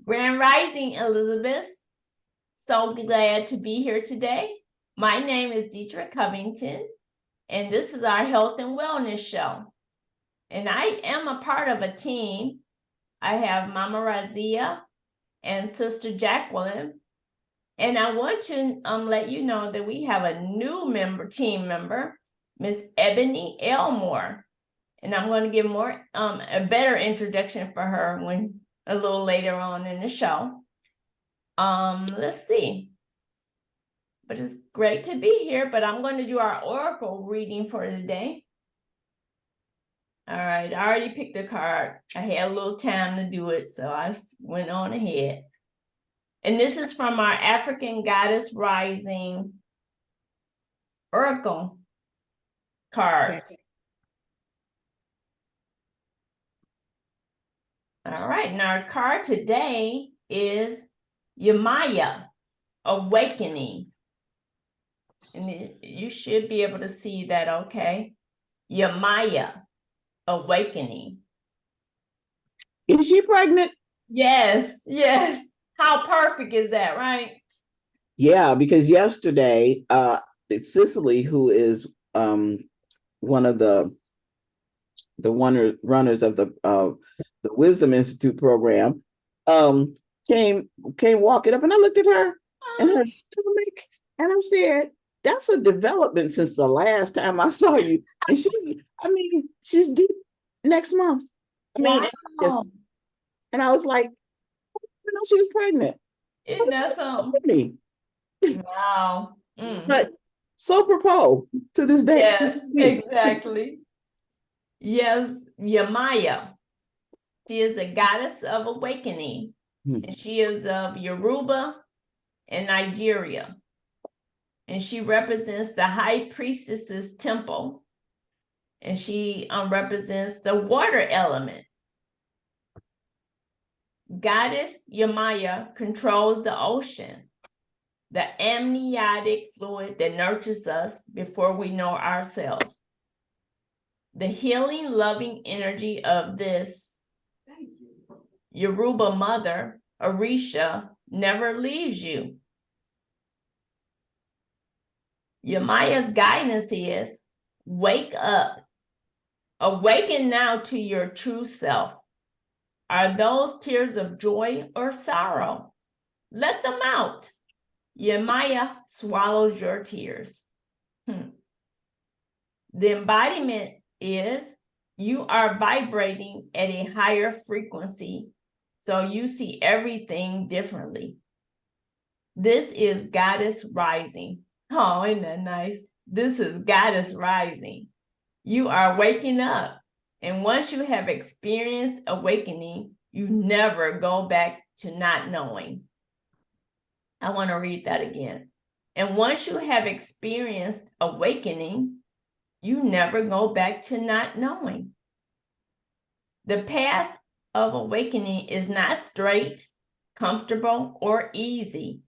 Grand Rising, Elizabeth. So glad to be here today. My name is Deitra Covington, and this is our health and wellness show. And I am a part of a team. I have Mama Raziya and Sister Jacqueline. And I want to let you know that we have a new team member, Miss Ebony Elmore. And I'm going to give a better introduction for her a little later on in the show. Let's see. But it's great to be here, but I'm going to do our oracle reading for today. All right, I already picked a card. I had a little time to do it, so I went on ahead. And this is from our African Goddess Rising oracle cards. All right, and our card today is Yamaya, Awakening. And you should be able to see that, okay? Yamaya, Awakening. Is she pregnant? Yes, yes. How perfect is that, right? Yeah, because yesterday, Cicely, who is one of the runners of the Wisdom Institute program, came walking up, and I looked at her and her stomach, and I said, "That's a development since the last time I saw you." And she's due next month. Wow. And I was like, she was pregnant. Isn't that something? Wow. But so propos to this day. Yes, exactly. Yes, Yamaya. She is a goddess of awakening. And she is of Yoruba and Nigeria. And she represents the high priestess's temple. And she represents the water element. Goddess Yamaya controls the ocean, the amniotic fluid that nurtures us before we know ourselves. The healing, loving energy of this Yoruba mother, Orisha, never leaves you. Yamaya's guidance is, wake up. Awaken now to your true self. Are those tears of joy or sorrow? Let them out. Yamaya swallows your tears. The embodiment is, you are vibrating at a higher frequency, so you see everything differently. This is Goddess Rising. Oh, isn't that nice? This is Goddess Rising. You are waking up. And once you have experienced awakening, you never go back to not knowing. I want to read that again. And once you have experienced awakening, you never go back to not knowing. The path of awakening is not straight, comfortable, or easy.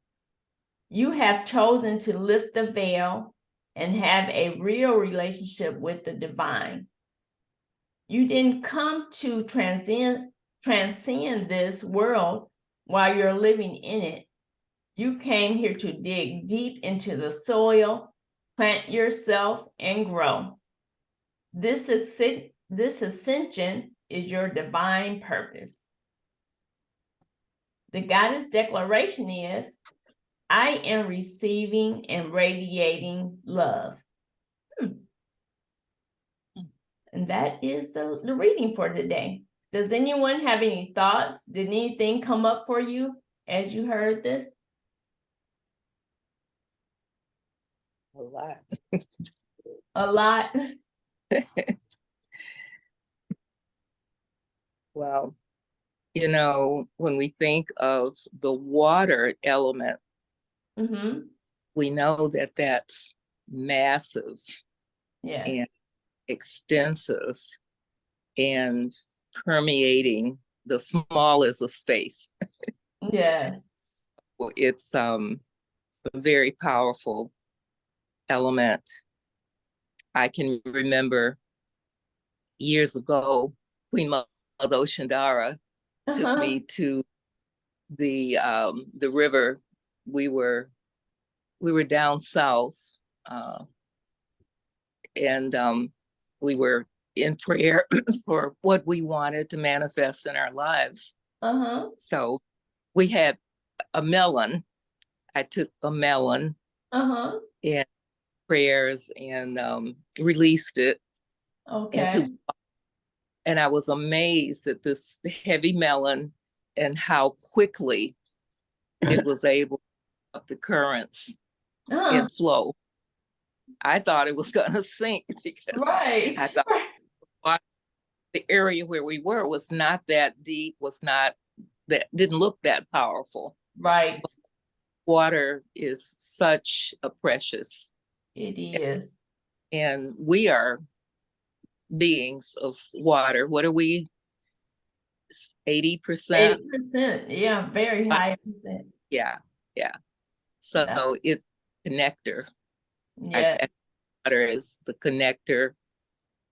You have chosen to lift the veil and have a real relationship with the divine. You didn't come to transcend this world while you're living in it. You came here to dig deep into the soil, plant yourself, and grow. This ascension is your divine purpose. The goddess declaration is, I am receiving and radiating love. And that is the reading for today. Does anyone have any thoughts? Did anything come up for you as you heard this? A lot. A lot. Well, when we think of the water element, we know that that's massive, yes, and extensive and permeating the smallest of space. Yes. It's a very powerful element. I can remember years ago, Queen Mother Oshandara took me to the river. We were down south, and we were in prayer for what we wanted to manifest in our lives. So we had a melon. I took a melon and prayers and released it into, and I was amazed at this heavy melon and how quickly it was able to up the currents and flow. I thought it was going to sink because I thought the area where we were was not that deep, didn't look that powerful. Right. Water is such a precious. It is. And we are beings of water. What are we? 80%? 80%. Yeah, very high percent. Yeah. So it's connector. Yes. Water is the connector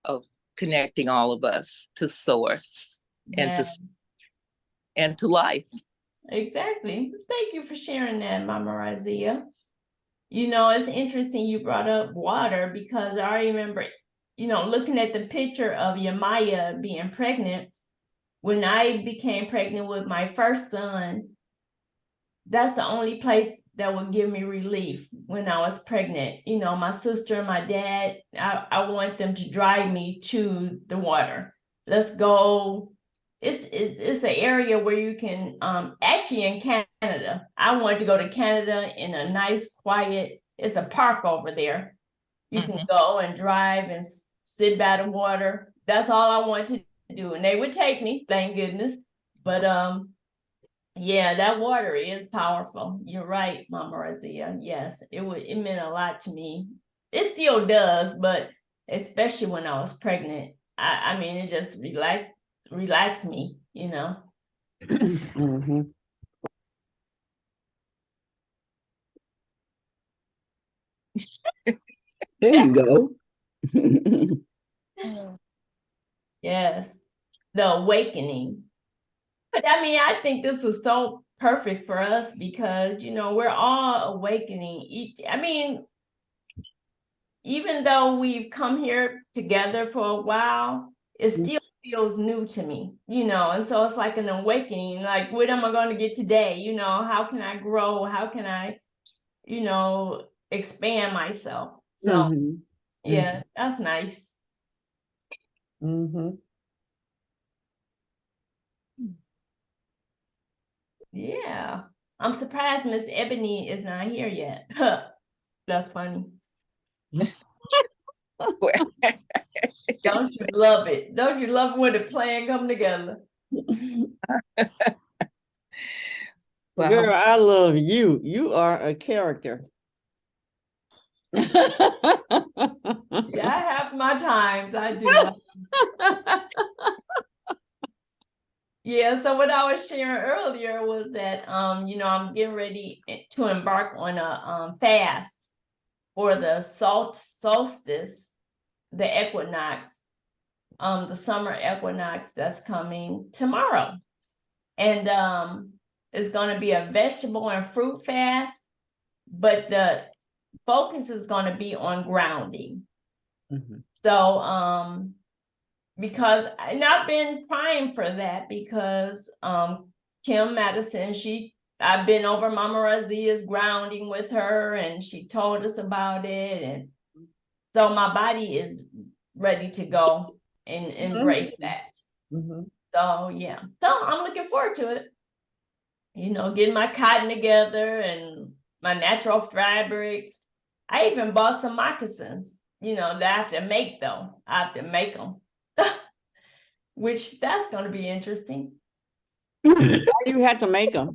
of connecting all of us to source and to life. Exactly. Thank you for sharing that, Mama Raziya. You know, it's interesting you brought up water because I remember, looking at the picture of Yamaya being pregnant. When I became pregnant with my first son, that's the only place that would give me relief when I was pregnant. My sister and my dad, I want them to drive me to the water. Let's go. It's an area where you can, actually in Canada, I wanted to go to Canada in a nice, quiet, it's a park over there. You can go and drive and sit by the water. That's all I wanted to do. And they would take me, thank goodness. But yeah, that water is powerful. You're right, Mama Raziya. Yes, it meant a lot to me. It still does, but especially when I was pregnant. I mean, it just relaxed me, There you go. Yes, the awakening. But I mean, I think this was so perfect for us because, we're all awakening. Even though we've come here together for a while, it still feels new to me, and so it's like an awakening. Like, what am I going to get today? How can I grow? How can I, expand myself? So yeah, that's nice. Yeah. I'm surprised Miss Ebony is not here yet. That's funny. Don't you love it? Don't you love when the plan come together? Wow. Girl, I love you. You are a character. Yeah, I have my times. I do. Yeah, so what I was sharing earlier was that I'm getting ready to embark on a fast for the solstice, the equinox, the summer equinox that's coming tomorrow. And it's going to be a vegetable and fruit fast, but the focus is going to be on grounding. So because I've been praying for that because Kim Madison, I've been over Mama Raziya's grounding with her and she told us about it, and so my body is ready to go and embrace that. So yeah, so I'm looking forward to it. Getting my cotton together and my natural fabrics. I even bought some moccasins, that I have to make though. I have to make them. Which that's going to be interesting. You have to make them.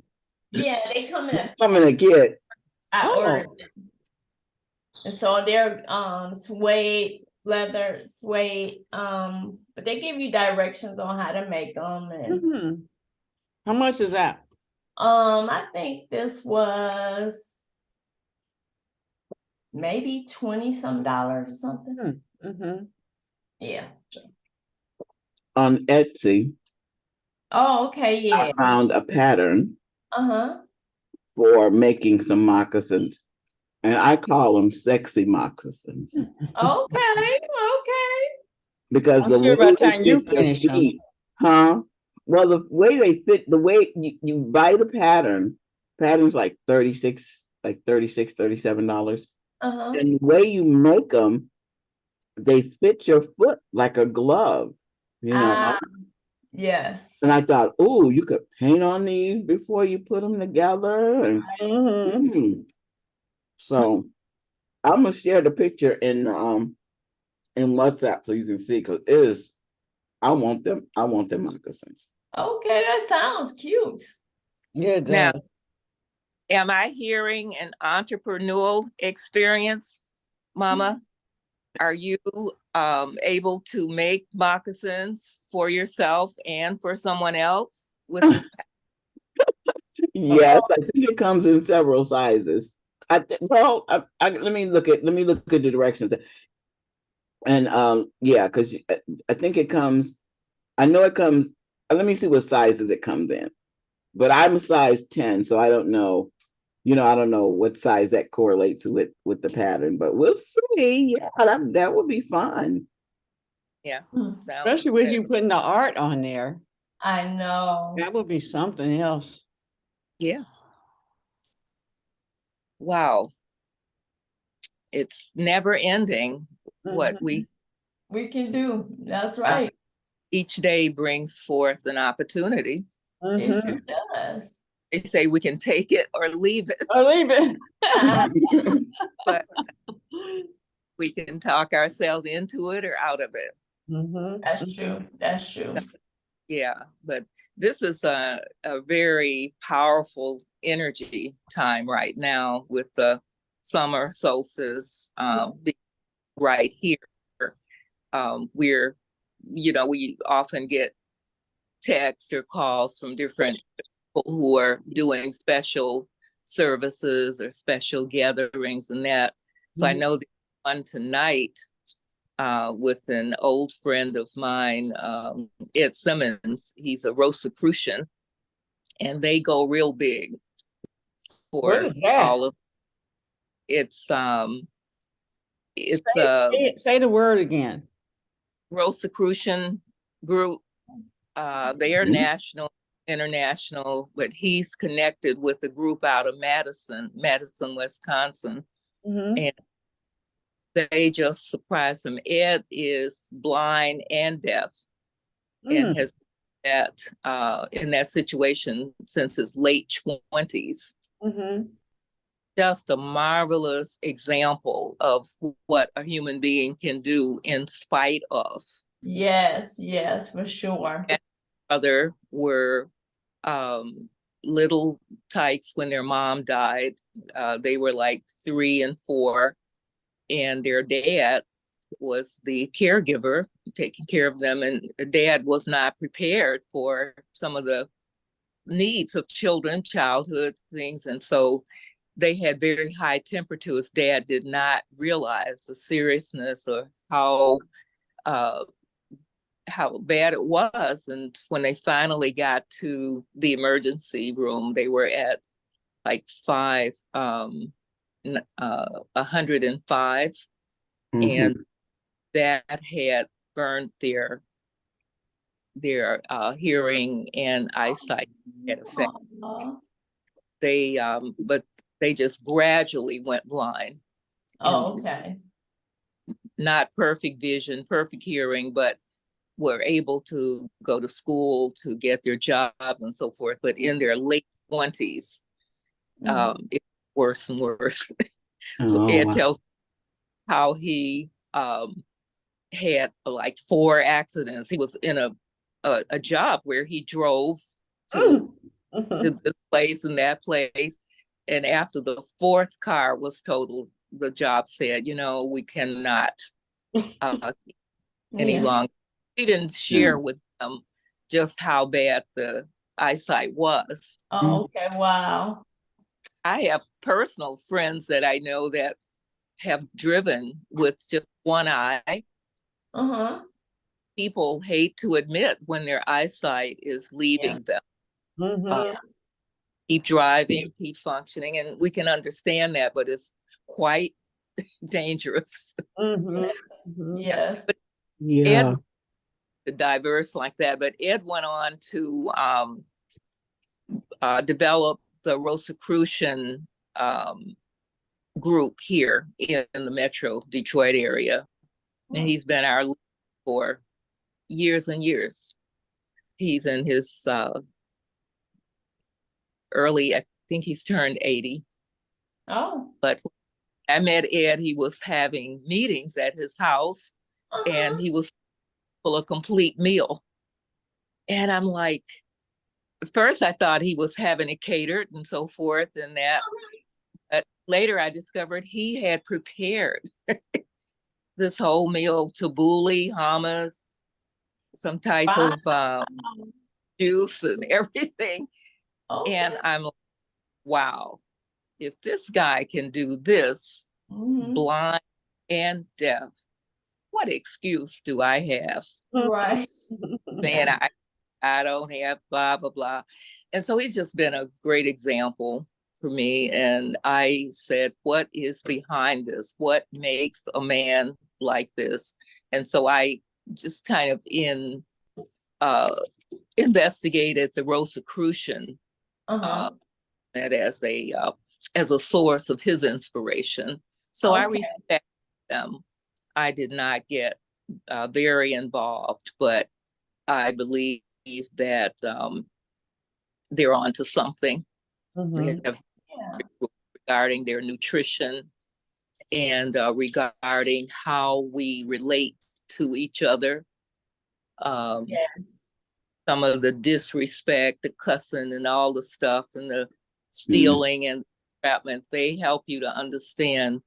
Yeah, they come in a kit. I ordered them. And so they're suede, leather, suede. But they give you directions on how to make them. And how much is that? I think this was maybe $20-some or something. Yeah. On Etsy. Oh, okay, yeah. I found a pattern. for making some moccasins. And I call them sexy moccasins. Okay. Because the I'm sure way by the they time you fit your finish them. feet, huh? Well, the way they fit, the way you buy the pattern's like $36, $37. And the way you make them, they fit your foot like a glove, you know. Yes. And I thought, oh, you could paint on these before you put them together. And so I'm gonna share the picture in WhatsApp so you can see, because it is, I want them moccasins. Okay, that sounds cute. Good. Now, am I hearing an entrepreneurial experience, Mama? Are you able to make moccasins for yourself and for someone else with this? Yes, I think it comes in several sizes. Let me look at the directions. And yeah, because I think it comes, I know it comes, let me see what sizes it comes in. But I'm a size 10, so I don't know. I don't know what size that correlates with the pattern, but we'll see. Yeah, that would be fun. Yeah, Especially with you putting the art on there. I know. That would be something else. Yeah. Wow. It's never ending what we can do. That's right. Each day brings forth an opportunity. It sure does. They say we can take it or leave it. Or leave it. But we can talk ourselves into it or out of it. That's true. That's true. Yeah, but this is a very powerful energy time right now with the summer solstice right here. We often get texts or calls from different people who are doing special services or special gatherings and that. So I know there's one tonight with an old friend of mine, Ed Simmons. He's a Rosicrucian, and they go real big for what is that? all of it's say the word again. Rosicrucian group. They are national, international, but he's connected with a group out of Madison, Wisconsin. And they just surprised him. Ed is blind and deaf and has that in that situation since his late 20s. Just a marvelous example of what a human being can do in spite of. Yes, for sure. And other were little tykes when their mom died. They were like 3 and 4, and their dad was the caregiver taking care of them, and dad was not prepared for some of the needs of children, childhood things, and so they had very high temperatures. Dad did not realize the seriousness or how bad it was. And when they finally got to the emergency room, they were at like 105. And that had burned their hearing and eyesight had affected. But they just gradually went blind. Oh, okay. Not perfect vision, perfect hearing, but were able to go to school, to get their jobs and so forth. But in their late 20s, it's worse and worse. So Ed tells how he had like 4 accidents. He was in a job where he drove to this place and that place. And after the 4th car was totaled, the job said, we cannot any longer. He didn't share with them just how bad the eyesight was. Oh, okay, wow. I have personal friends that I know that have driven with just one eye. People hate to admit when their eyesight is leaving them. keep driving, keep functioning, and we can understand that, but it's quite dangerous. Yes. But Yeah. Ed, diverse like that, but Ed went on to develop the Rosicrucian group here in the Metro Detroit area. And he's been our leader for years and years. He's in his early, I think he's turned 80. Oh. But I met Ed, he was having meetings at his house and he was full of complete meal. And I'm like, at first I thought he was having it catered and so forth and that. But later I discovered he had prepared this whole meal, tabbouleh, hummus, some type Wow. of juice and everything. Okay. And I'm like, wow, if this guy can do this, blind and deaf, what excuse do I have? Right. Saying I don't have blah, blah, blah. And so he's just been a great example for me. And I said, what is behind this? What makes a man like this? And so I just kind of investigated the Rosicrucian that as a source of his inspiration. So I respect them. I did not get very involved, but I believe that they're onto something. They have regarding their nutrition and regarding how we relate to each other. Some of the disrespect, the cussing and all the stuff and the stealing and entrapment, they help you to understand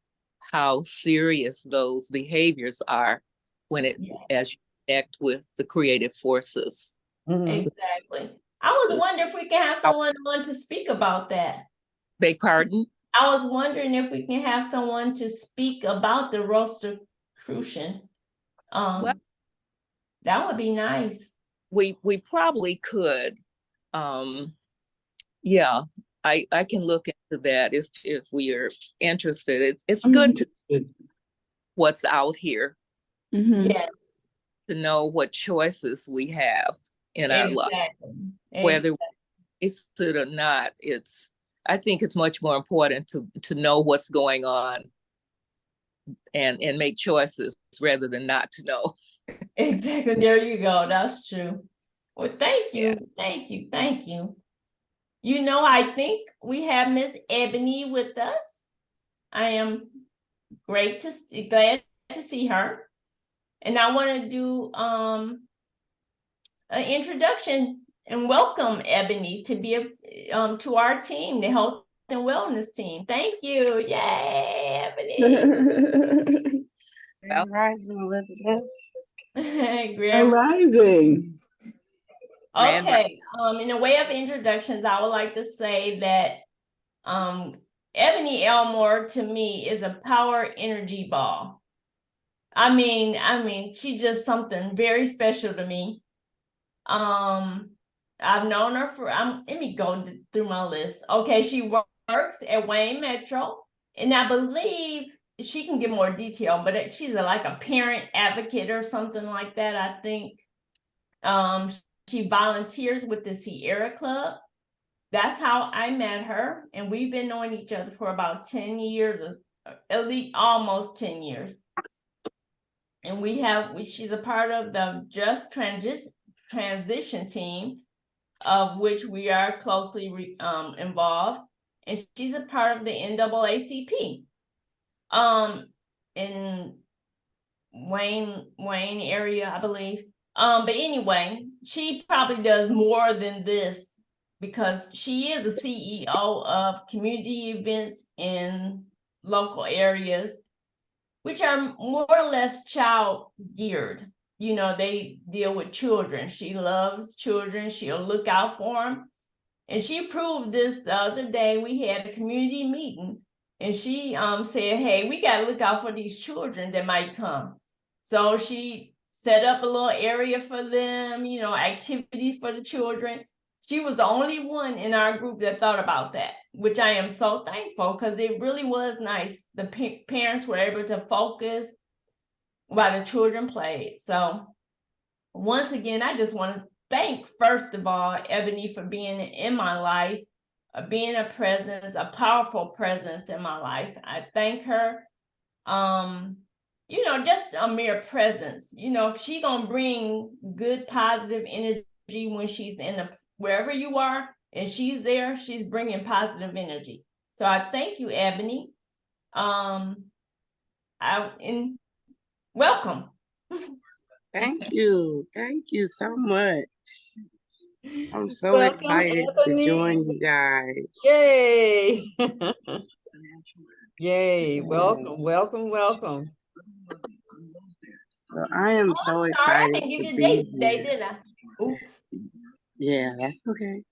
how serious those behaviors are when as you connect with the creative forces. Exactly. I was wondering if we can have someone on to speak about that. Beg pardon? I was wondering if we can have someone to speak about the Rosicrucian. That would be nice. We probably could. Yeah, I can look into that if we are interested. It's good to what's out here. Yes. To know what choices we have in our life. Whether we face it or not, I think it's much more important to know what's going on and make choices rather than not to know. Exactly. There you go. That's true. Well, thank you. Thank you. Thank you. You know, I think we have Miss Ebony with us. I am glad to see her. And I want to do an introduction and welcome Ebony to be to our team, the health and wellness team. Thank you. Yay, Ebony. Grand Rising, Elizabeth. Grand Rising. Okay. In the way of introductions, I would like to say that Ebony Elmore to me is a power energy ball. I mean, she's just something very special to me. I've known her for, let me go through my list. Okay, she works at Wayne Metro, and I believe she can give more detail, but she's like a parent advocate or something like that, I think. She volunteers with the Sierra Club. That's how I met her, and we've been knowing each other for about 10 years, or at least almost 10 years. And she's a part of the Just Transition team, of which we are closely involved, and she's a part of the NAACP in Wayne area, I believe. But anyway, she probably does more than this because she is a CEO of community events in local areas, which are more or less child geared. You know, they deal with children. She loves children. She'll look out for them. And she proved this the other day. We had a community meeting and she said, hey, we got to look out for these children that might come. So she set up a little area for them, you know, activities for the children. She was the only one in our group that thought about that, which I am so thankful because it really was nice. The parents were able to focus while the children played. So once again, I just want to thank, first of all, Ebony for being in my life, being a presence, a powerful presence in my life. I thank her. Just a mere presence. She gonna bring good, positive energy when she's wherever you are, and she's there. She's bringing positive energy. So I thank you, Ebony. Welcome. Thank you. Thank you so much. I'm so Welcome, excited Ebony. to join you guys. Yay. Yay. Welcome, welcome, welcome. So I am so I excited didn't give to you a be date today, here. did I? Oops. Yeah, that's okay.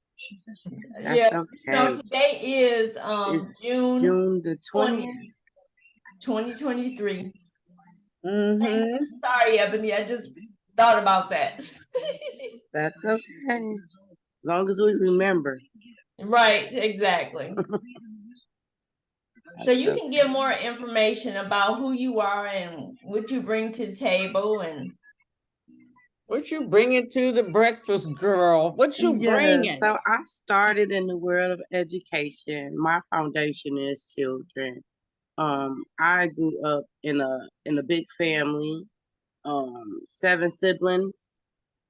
That's Yeah. okay. No, today is It's June June the 20th. 2023. Mm-hmm. Sorry, Ebony, I just thought about that. That's okay. As long as we remember. Right, exactly. So you can give more information about who you are and what you bring to the table and What you bringing to the breakfast, girl? What you Yeah, bringing? so I started in the world of education. My foundation is children. I grew up in a big family, 7 siblings.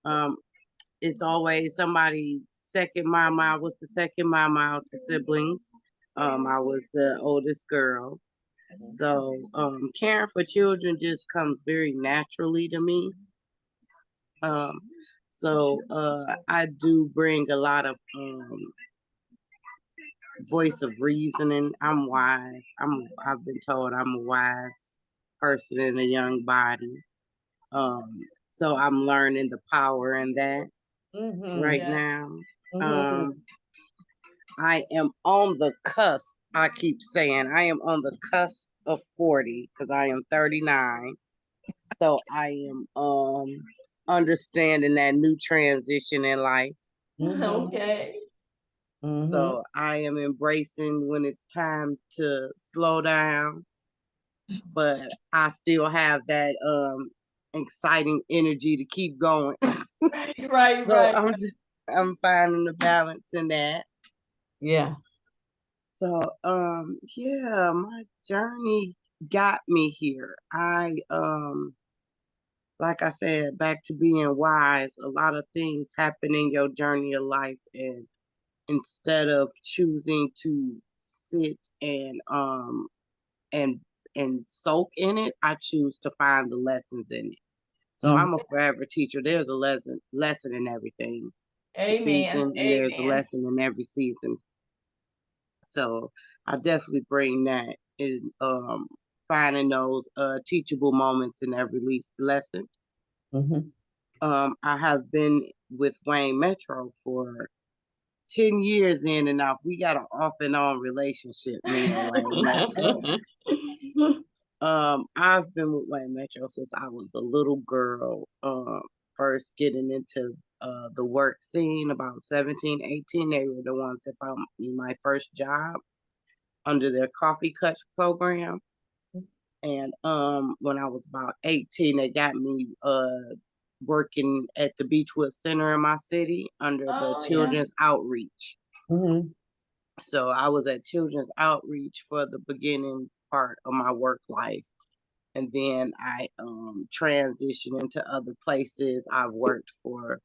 Um, it's always somebody second mama. I was the second mama of the siblings. I was the oldest girl. So caring for children just comes very naturally to me. I do bring a lot of voice of reasoning. I'm wise. I've been told I'm a wise person in a young body. So I'm learning the power in that right now. I am on the cusp. I keep saying I am on the cusp of 40 because I am 39. So I am understanding that new transition in life. okay. So I am embracing when it's time to slow down, but I still have that exciting energy to keep going. Right. So I'm finding the balance in that. Yeah. So yeah, my journey got me here. Like I said, back to being wise, a lot of things happen in your journey of life, and instead of choosing to sit and and soak in it, I choose to find the lessons in it. So I'm a forever teacher. There's a lesson in everything. Amen. There's a lesson in every season. So I definitely bring that in, finding those teachable moments in every lesson. I have been with Wayne Metro for 10 years in and out. We got an off and on relationship, me and Wayne Metro. I've been with Wayne Metro since I was a little girl, first getting into the work scene about 17, 18. They were the ones that found me my first job under their coffee cuts program. And when I was about 18, they got me working at the Beechwood Center in my city under the Children's Outreach. So I was at Children's Outreach for the beginning part of my work life. And then I transitioned into other places. I've worked for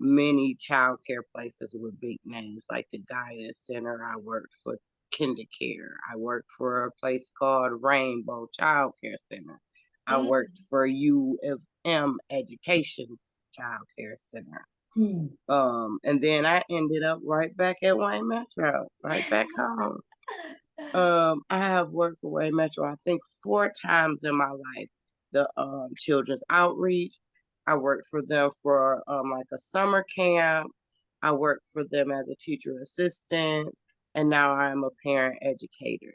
many childcare places with big names like the Guidance Center. I worked for KinderCare. I worked for a place called Rainbow Child Care Center. I worked for UFM Education Child Care Center. And then I ended up right back at Wayne Metro, right back home. I have worked for Wayne Metro, I think 4 times in my life. The Children's Outreach. I worked for them for like a summer camp. I worked for them as a teacher assistant, and now I'm a parent educator.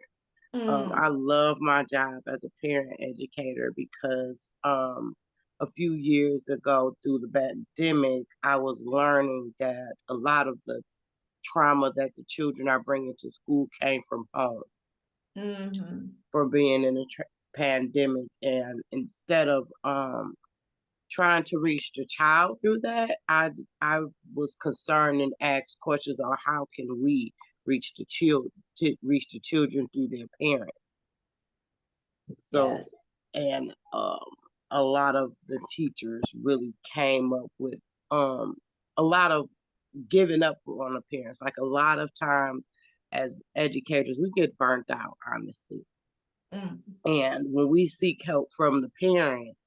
I love my job as a parent educator because a few years ago through the pandemic, I was learning that a lot of the trauma that the children are bringing to school came from home for being in a pandemic. And instead of trying to reach the child through that, I was concerned and asked questions on how can we reach the children through their parents. So, Yes. and a lot of the teachers really came up with a lot of giving up on the parents. Like a lot of times as educators, we get burnt out, honestly. And when we seek help from the parents,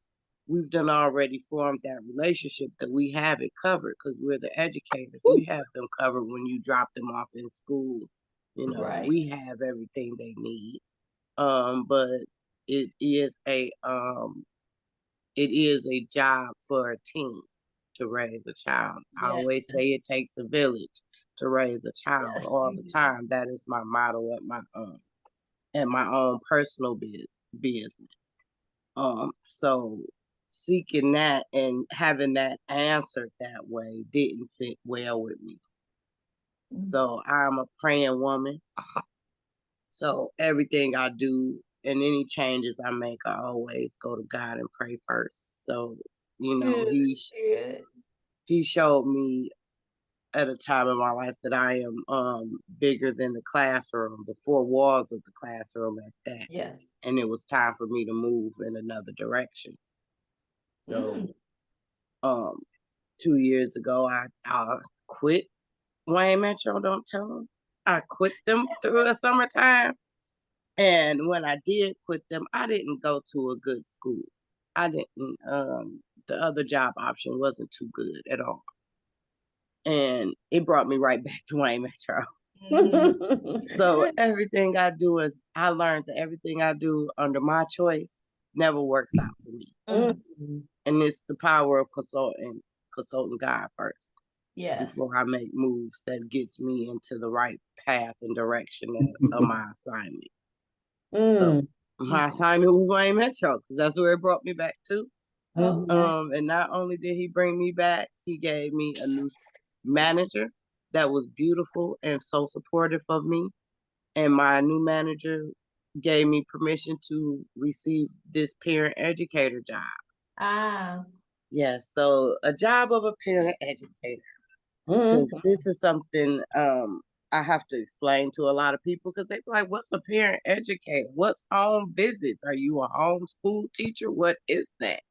we've done already formed that relationship that we have it covered because we're the educators. We have them covered when you drop them off in school. You know, Right. we have everything they need. But it is a job for a team to raise a child. I always say it takes a village to raise a child all the time. That is my motto at my own personal business. So seeking that and having that answered that way didn't sit well with me. So I'm a praying woman. So everything I do and any changes I make, I always go to God and pray first. So, you know, he showed me at a time in my life that I am bigger than the classroom, the four walls of the classroom at that. Yes. And it was time for me to move in another direction. So 2 years ago I quit Wayne Metro, don't tell them. I quit them through the summertime. And when I did quit them, I didn't go to a good school. I didn't, the other job option wasn't too good at all. And it brought me right back to Wayne Metro. So everything I do I learned that everything I do under my choice never works out for me. And it's the power of consulting God first. Yes. Before I make moves that gets me into the right path and direction of my assignment. So my assignment was Wayne Metro because that's where it brought me back to. And not only did he bring me back, he gave me a new manager that was beautiful and so supportive of me. And my new manager gave me permission to receive this parent educator job. Yes, so a job of a parent educator. Because this is something I have to explain to a lot of people because they be like, what's a parent educator? What's home visits? Are you a homeschool teacher? What is that?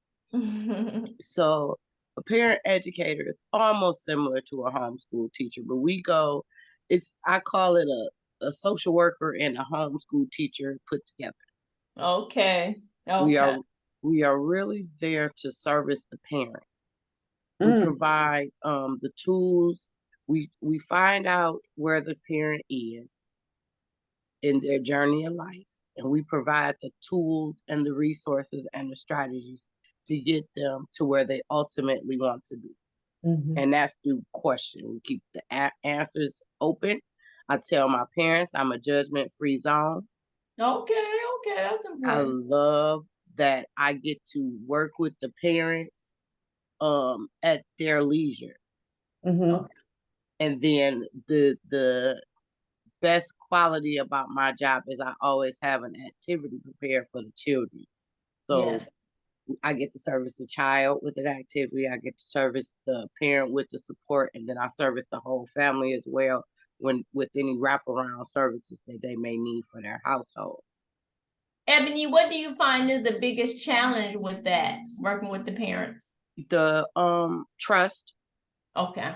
So a parent educator is almost similar to a homeschool teacher, but I call it a social worker and a homeschool teacher put together. Okay. We are really there to service the parent. We provide the tools. We find out where the parent is in their journey in life, and we provide the tools and the resources and the strategies to get them to where they ultimately want to be. And that's through question. We keep the answers open. I tell my parents I'm a judgment-free zone. Okay, that's important. I love that I get to work with the parents at their leisure. And then the best quality about my job is I always have an activity prepared for the children. So I get to service the child with an activity. I get to service the parent with the support, and then I service the whole family as well with any wraparound services that they may need for their household. Ebony, what do you find is the biggest challenge with that, working with the parents? The trust. Okay.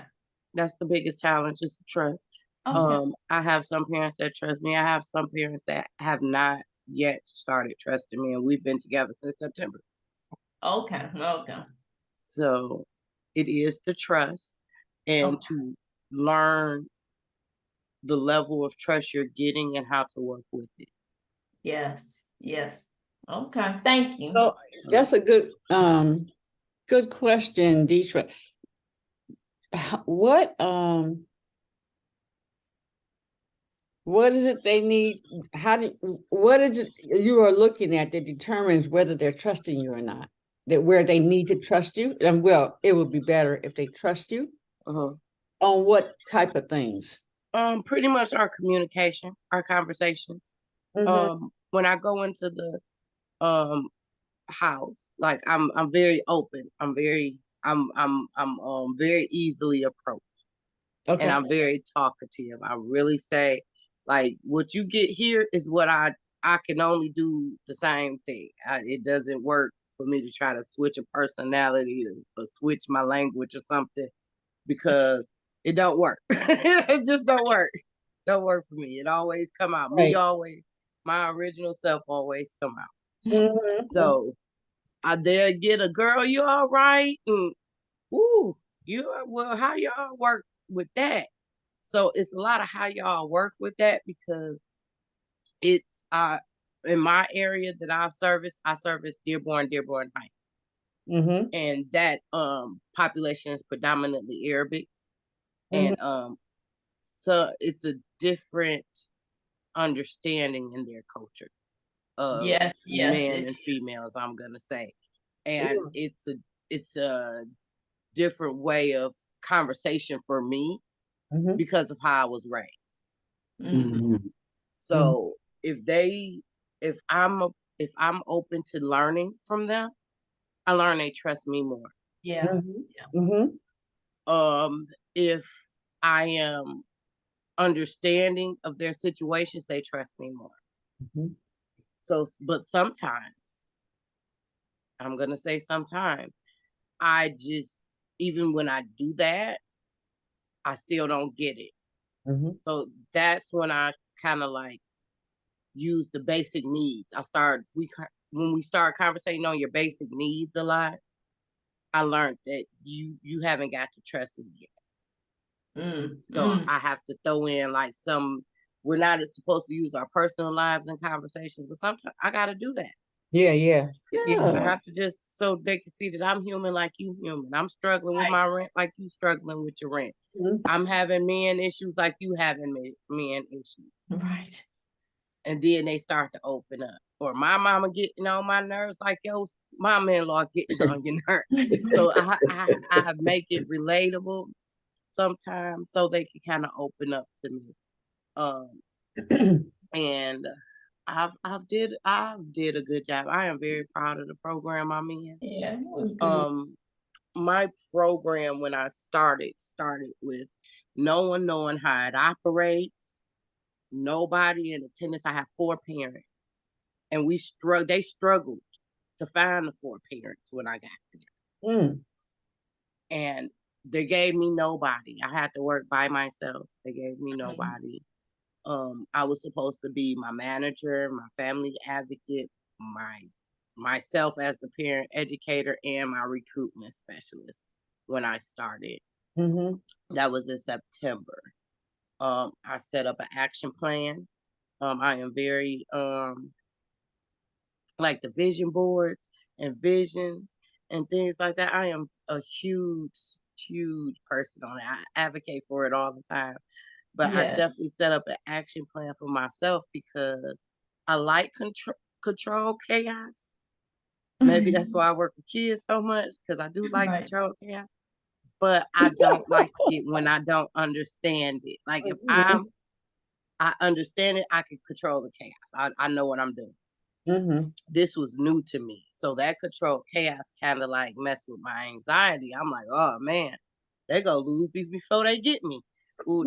That's the biggest challenge, is trust. Okay. I have some parents that trust me. I have some parents that have not yet started trusting me, and we've been together since September. Okay. So it is the trust and to learn the level of trust you're getting and how to work with it. Yes. Okay, thank you. So that's a good question, Deitra. What is it they need? What is it you are looking at that determines whether they're trusting you or not? that where they need to trust you? And well, it would be better if they trust you on what type of things? Pretty much our communication, our conversations. When I go into the house, like I'm very open. I'm very easily approached. Okay. And I'm very talkative. I really say, like, what you get here is what I can only do the same thing. It doesn't work for me to try to switch a personality or switch my language or something, because it don't work. It just don't work. Don't work for me. It always come out. Right. Me always, my original self always come out. Mhm. So I dare get a girl, you all right? And ooh, well, how y'all work with that? So it's a lot of how y'all work with that, because it's in my area that I service Dearborn Heights. And that population is predominantly Arabic. And so it's a different understanding in their culture of men and females, I'm gonna say. And it's a different way of conversation for me because of how I was raised. So if I'm open to learning from them, I learn they trust me more. If I am understanding of their situations, they trust me more. So, but sometimes, I'm gonna say sometimes, I just, even when I do that, I still don't get it. So that's when I kind of like use the basic needs. When we start conversating on your basic needs a lot, I learned that you haven't got to trust me yet. So I have to throw in like we're not supposed to use our personal lives in conversations, but sometimes I got to do that. Yeah. I have to, just so they can see that I'm human like you human. I'm struggling with my rent like you struggling with your rent. I'm having men issues like you having men issues. Right. And then they start to open up. Or my mama getting on my nerves like your mama-in-law getting on your nerves. So I make it relatable sometimes so they can kind of open up to me. And I've did a good job. I am very proud of the program I'm in. Yeah. My program, when I started with no one knowing how it operates, nobody in attendance. I have 4 parents, and they struggled to find the 4 parents when I got there. And they gave me nobody. I had to work by myself. They gave me nobody. I was supposed to be my manager, my family advocate, myself as the parent educator, and my recruitment specialist when I started. That was in September. I set up an action plan. I am very like the vision boards and visions and things like that. I am a huge person on it. I advocate for it all the time. But I definitely set up an action plan for myself because I like control chaos. Maybe that's why I work with kids so much, because I do like control chaos. But I don't like it when I don't understand it. Like if I understand it, I can control the chaos. I know what I'm doing. This was new to me. So that control chaos kind of like messed with my anxiety. I'm like, oh man, they gonna lose me before they get me. Ooh,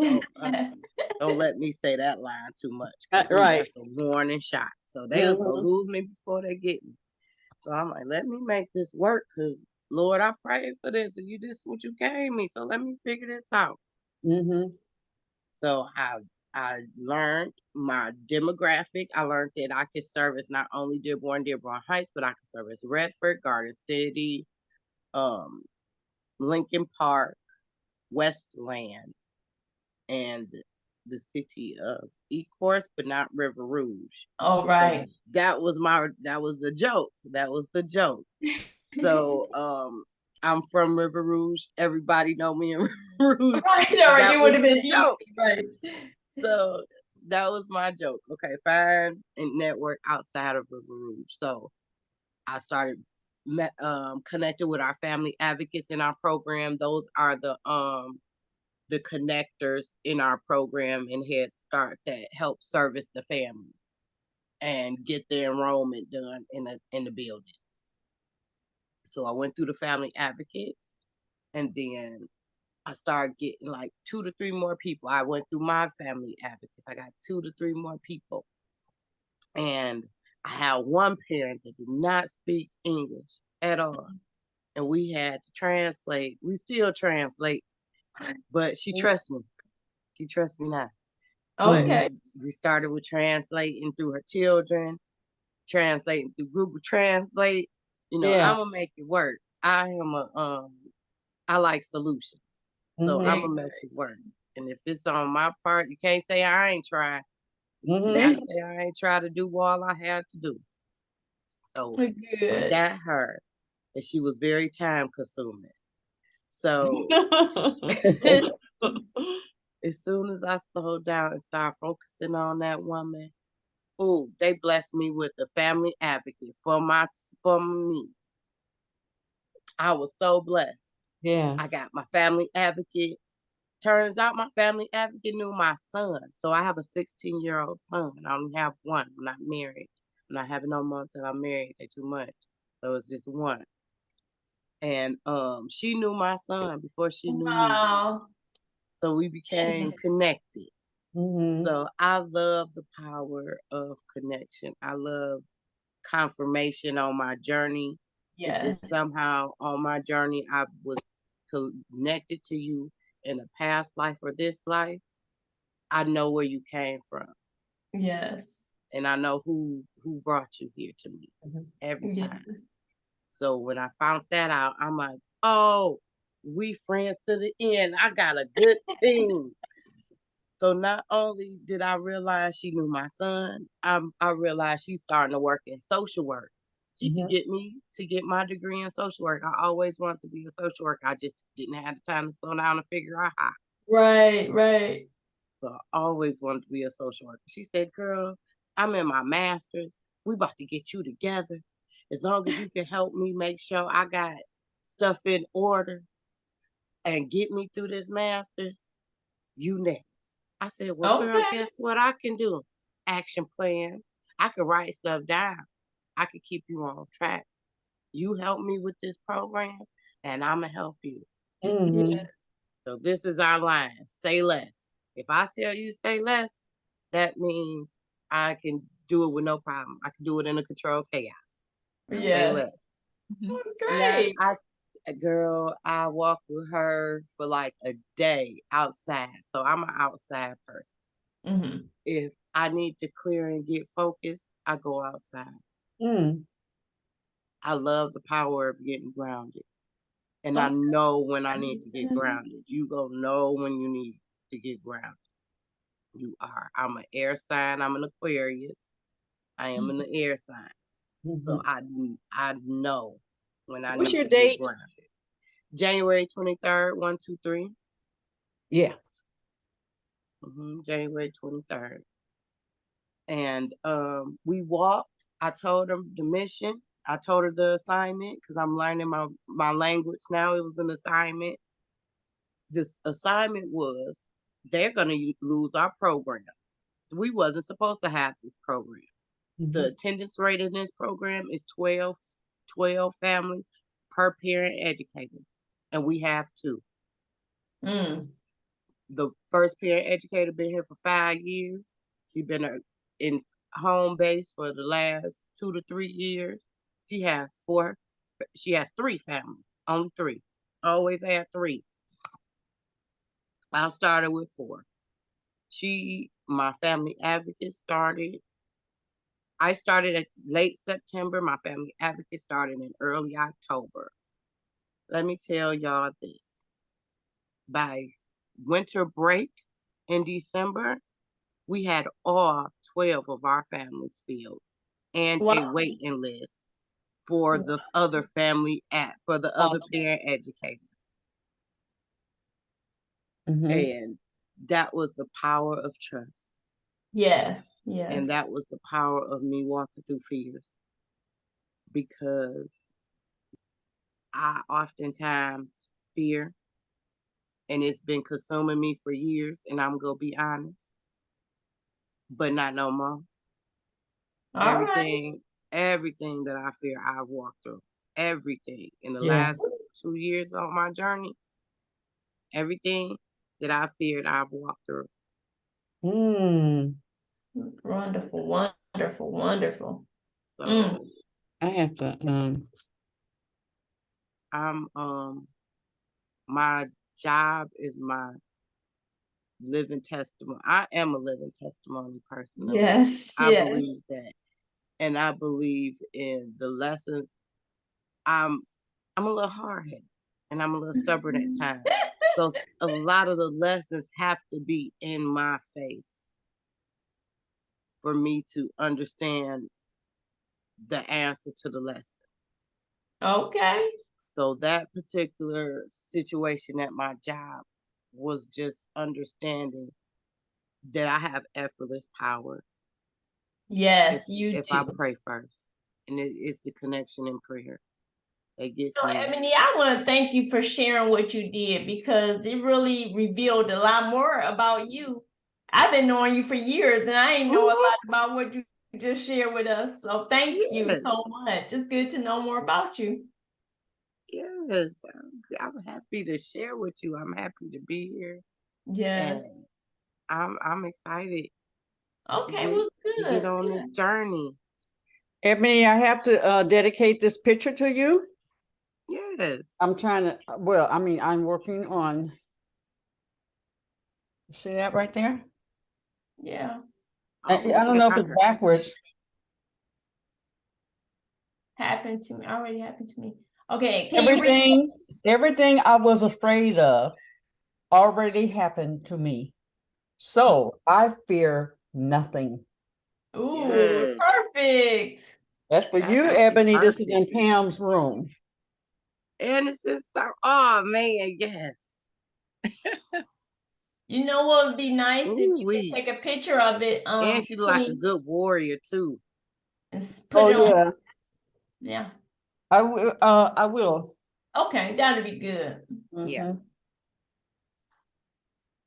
don't let me say that line too much. Right. That's a warning shot. So they just gonna lose me before they get me. So I'm like, let me make this work, because Lord, I prayed for this, and this is what you gave me. So let me figure this out. So I learned my demographic. I learned that I could service not only Dearborn Heights, but I could service Redford, Garden City, Lincoln Park, Westland, and the city of Ecorse, but not River Rouge. All right. That was the joke. That was the joke. So I'm from River Rouge. Everybody know me in River Rouge. Right, or you would have been joke. Right. So that was my joke. Okay, find a network outside of River Rouge. So I started connected with our family advocates in our program. Those are the connectors in our program in Head Start that help service the family and get their enrollment done in the buildings. So I went through the family advocates, and then I started getting like 2 to 3 more people. I went through my family advocates. I got 2 to 3 more people. And I had one parent that did not speak English at all. And we had to translate. We still translate, but she trusts me. She trusts me now. Okay. But we started with translating through her children, translating through Google Translate. You know, Yeah. I'm gonna make it work. I like solutions. So I'm gonna make it work. And if it's on my part, you can't say I ain't tried. You gotta say I ain't tried to do all I had to do. So I got her, and she was very time consuming. So as soon as I slowed down and started focusing on that woman, oh, they blessed me with a family advocate for me. I was so blessed. Yeah. I got my family advocate. Turns out my family advocate knew my son. So I have a 16-year-old son. I only have one. I'm not married. I'm not having no more until I'm married. They're too much. So it's just one. And she knew my son before she knew me. Wow. So we became connected. Mm-hmm. So I love the power of connection. I love confirmation on my journey. If it's somehow on my journey I was connected to you in a past life or this life, I know where you came from. Yes. And I know who brought you here to me every time. So when I found that out, I'm like, oh, we friends to the end. I got a good team. So not only did I realize she knew my son, I realized she's starting to work in social work. She could get me to get my degree in social work. I always wanted to be a social worker. I just didn't have the time to slow down and figure out how. Right. So I always wanted to be a social worker. She said, girl, I'm in my master's. We about to get you together. As long as you can help me make sure I got stuff in order and get me through this master's, you next. I said, well, girl, guess what I can do? Action plan. I could write stuff down. I could keep you on track. You help me with this program, and I'm going to help you. So this is our line. Say less. If I tell you say less, that means I can do it with no problem. I can do it in a controlled chaos. Say less. Great. I walked with her for like a day outside. So I'm an outside person. If I need to clear and get focused, I go outside. I love the power of getting grounded. And I know when I need to get grounded. You gonna know when you need to get grounded. You are. I'm an air sign. I'm an Aquarius. I am an air sign. So I know when I What's need your to date? get grounded. January 23rd, 123. Yeah. January 23rd. And we walked. I told her the mission. I told her the assignment because I'm learning my language now. It was an assignment. This assignment was they're going to lose our program. We wasn't supposed to have this program. The attendance rate in this program is 12 families per parent educator. And we have 2. The first parent educator been here for 5 years. She's been in home base for the last 2 to 3 years. She has 3 families, only 3. Always had 3. I started with 4. My family advocate I started at late September. My family advocate started in early October. Let me tell y'all this. By winter break in December, we had all 12 of our families filled and a waiting list for the other other parent educator. And that was the power of trust. Yes. And that was the power of me walking through fears. Because I oftentimes fear, and it's been consuming me for years, and I'm gonna be honest, but not no more. All right. Everything that I fear, I've walked through. Everything in the Yeah. last 2 years on my journey, everything that I feared, I've walked through. Wonderful, wonderful, wonderful. So I have to I'm my job is my living testimony. I am a living testimony personally. Yes, I yes. believe that. And I believe in the lessons. I'm a little hard-headed and I'm a little stubborn at times. So a lot of the lessons have to be in my face for me to understand the answer to the lesson. Okay. So that particular situation at my job was just understanding that I have effortless power Yes, you if I do. pray first. And it's the connection in prayer that gets So, me. Ebony, I want to thank you for sharing what you did because it really revealed a lot more about you. I've been knowing you for years and I didn't know a lot about what you just shared with us. So thank you Yes. so much. It's good to know more about you. Yes, I'm happy to share with you. I'm happy to be here, Yes. and I'm excited Okay, well, to get good. on this journey. Ebony, I have to dedicate this picture to you. Yes. I'm trying to, well, I mean, I'm working on, see that right there? Yeah. I don't know if it's backwards. Happened to me. Already happened to me. Okay, can you read? Everything I was afraid of already happened to me. So I fear nothing. Ooh, Yes. perfect. That's for you, That's Ebony. This is in perfect. Pam's room. And it's in Star. Oh man, yes. You know what would be nice if you could Ooh-wee. take a picture of it. And she look like a good warrior too. And put Oh it on. yeah, Yeah. I will. I will. Okay, that'd be good. Yeah.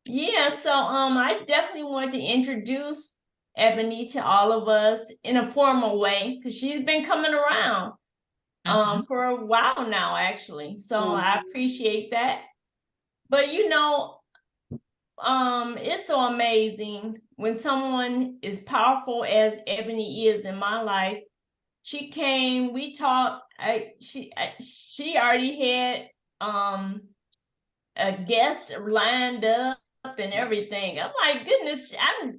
Yeah, so I definitely want to introduce Ebony to all of us in a formal way because she's been coming around for a while now, actually. So I appreciate that. But you know, it's so amazing when someone as powerful as Ebony is in my life. She came, we talked. She already had a guest lined up and everything. I'm like, goodness,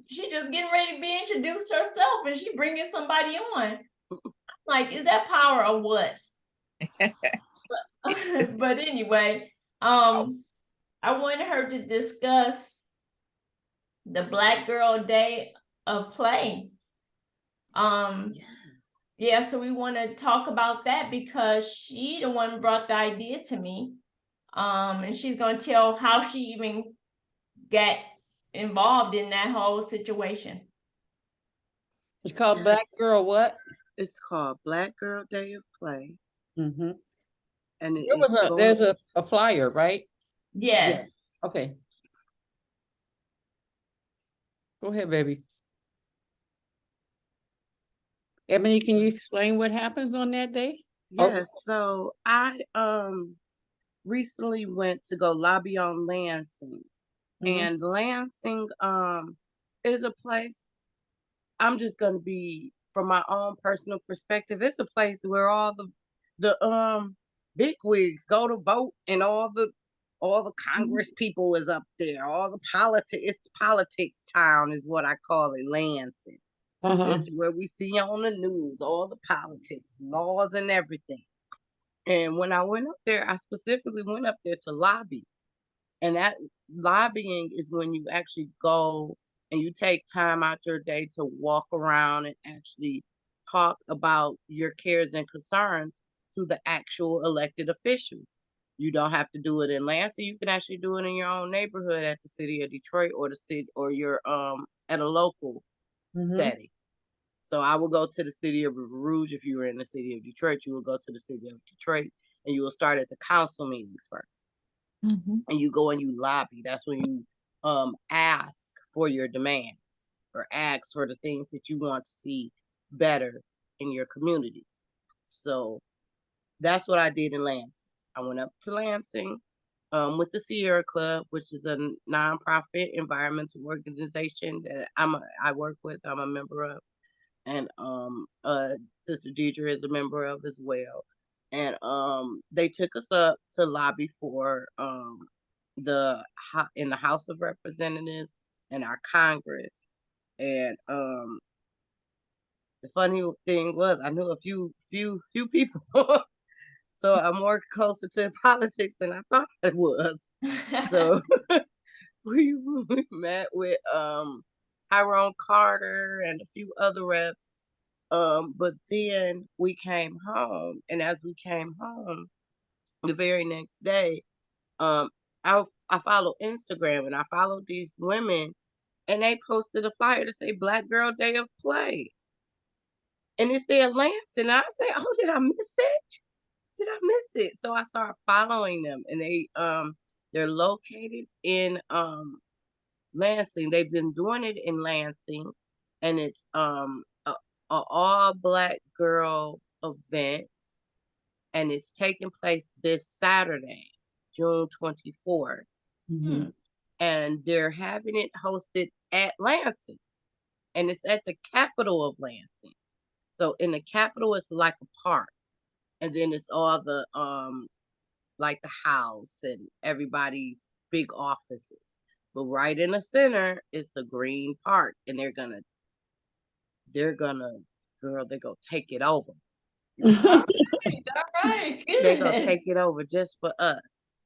she just getting ready to be introduced herself, and she bringing somebody on. I'm like, is that power or what? But anyway, I wanted her to discuss the Black Girl Day of Play. Yeah, so we want to talk about that because she the one brought the idea to me. And she's going to tell how she even got involved in that whole situation. It's called Black Girl what? It's called Black Girl Day of Play. And there's a flyer, right? Yes. Okay. Go ahead, baby. Ebony, can you explain what happens on that day? Yes. So I recently went to go lobby on Lansing. And Lansing is a place, I'm just gonna be from my own personal perspective, it's a place where all the bigwigs go to vote, and all the Congress people is up there. All the it's the politics town is what I call it, Lansing. It's where we see on the news all the politics, laws, and everything. And when I went up there, I specifically went up there to lobby. And that lobbying is when you actually go and you take time out your day to walk around and actually talk about your cares and concerns to the actual elected officials. You don't have to do it in Lansing. You can actually do it in your own neighborhood at the city of Detroit, or the city, or your at a local setting. So I will go to the city of Rouge. If you were in the city of Detroit, you will go to the city of Detroit. and you will start at the council meetings first. And you go and you lobby. That's when you ask for your demands or ask for the things that you want to see better in your community. So that's what I did in Lansing. I went up to Lansing with the Sierra Club, which is a nonprofit environmental organization that I work with. I'm a member of, and Sister Deitra is a member of as well. And they took us up to lobby for in the House of Representatives and our Congress. And the funny thing was, I knew a few people, so I'm more closer to politics than I thought I was. So we met with Tyrone Carter and a few other reps. But then we came home, and as we came home, the very next day, I followed Instagram, and I followed these women, and they posted a flyer to say Black Girl Day of Play. And it said Lansing. And I said, oh, did I miss it? Did I miss it? So I started following them, and they're located in Lansing. They've been doing it in Lansing, and it's a all Black girl event, and it's taking place this Saturday, June 24th. And they're having it hosted at Lansing, and it's at the capital of Lansing. So in the capital, it's like a park, and then it's all the like the house and everybody's big offices. But right in the center, it's a green park, and they're gonna take it over. All right, They're gonna take it over just for us.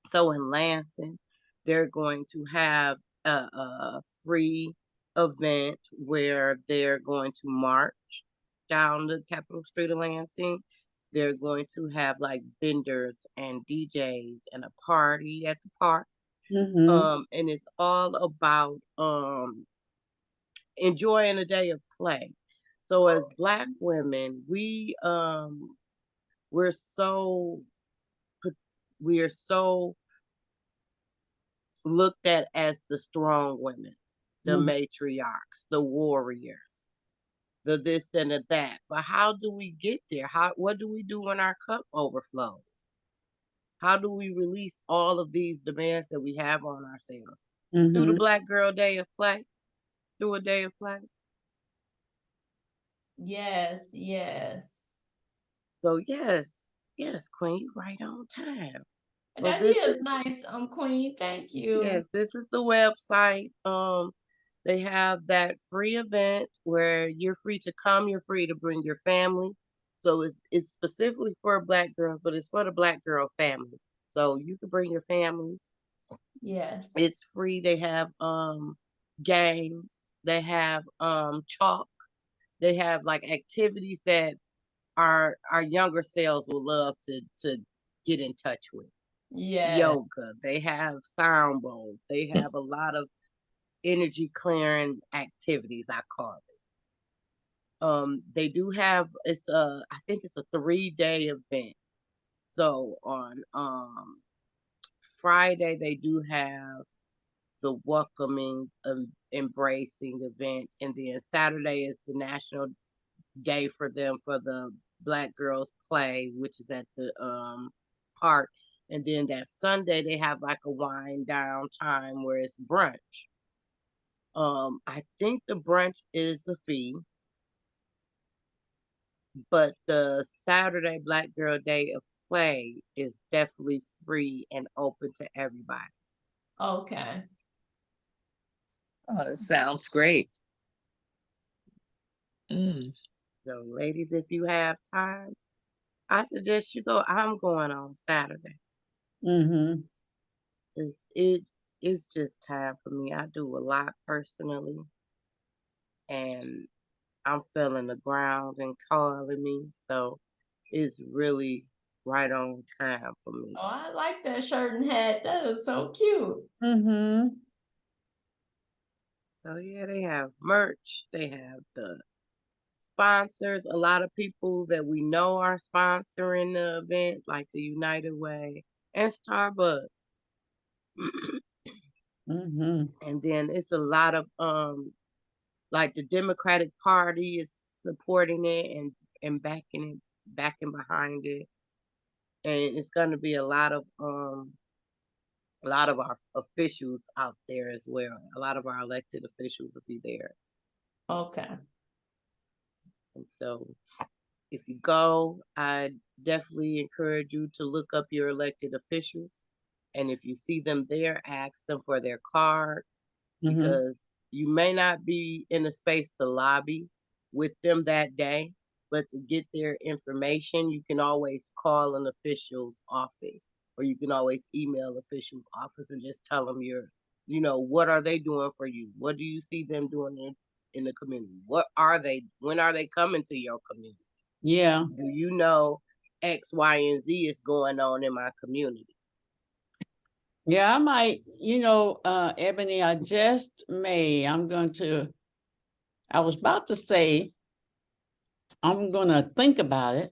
So in Lansing, they're going to have a free event where they're going to march down the Capitol Street of Lansing. They're going to have like vendors and DJs and a party at the park. And it's all about enjoying a day of play. So as Black women, we are so looked at as the strong women, the matriarchs, the warriors, the this and the that. But how do we get there? What do we do when our cup overflows? How do we release all of these demands that we have on ourselves? Through the Black Girl Day of Play? Through a day of play? Yes, yes. So yes, Queen, you right on time. So that is nice, Queen. Thank you. Yes, this is the website. They have that free event where you're free to come, you're free to bring your family. So it's specifically for Black girls, but it's for the Black girl family. So you can bring your families. Yes. It's free. They have games, they have chalk, they have like activities that our younger selves would love to get in touch with. Yeah. Yoga, they have sound bowls, they have a lot of energy clearing activities, I call it. They do have I think it's a 3-day event. So on Friday they do have the welcoming embracing event, and then Saturday is the national day for them for the Black Girls Play, which is at the park. And then that Sunday they have like a wind down time where it's brunch. I think the brunch is a fee, but the Saturday Black Girl Day of Play is definitely free and open to everybody. Okay. Oh, that sounds great. So ladies, if you have time, I suggest you go. I'm going on Saturday. It's just time for me. I do a lot personally, and I'm feeling the ground and calling me. So it's really right on time for me. Oh, I like that shirt and hat. That is so cute. So yeah, they have merch. They have the sponsors, a lot of people that we know are sponsoring the event, like the United Way and Starbucks. Mm-hmm. And then it's a lot of like the Democratic Party is supporting it and backing behind it. And it's gonna be a lot of our officials out there as well. A lot of our elected officials will be there. Okay. And so if you go, I definitely encourage you to look up your elected officials. And if you see them there, ask them for their card, Mm-hmm. because you may not be in a space to lobby with them that day, but to get their information, you can always call an official's office, or you can always email official's office and just tell them what are they doing for you? What do you see them doing in the community? When are they coming to your community? Yeah. Do you know X, Y, and Z is going on in my community? Yeah, I might, Ebony, I was about to say, I'm going to think about it,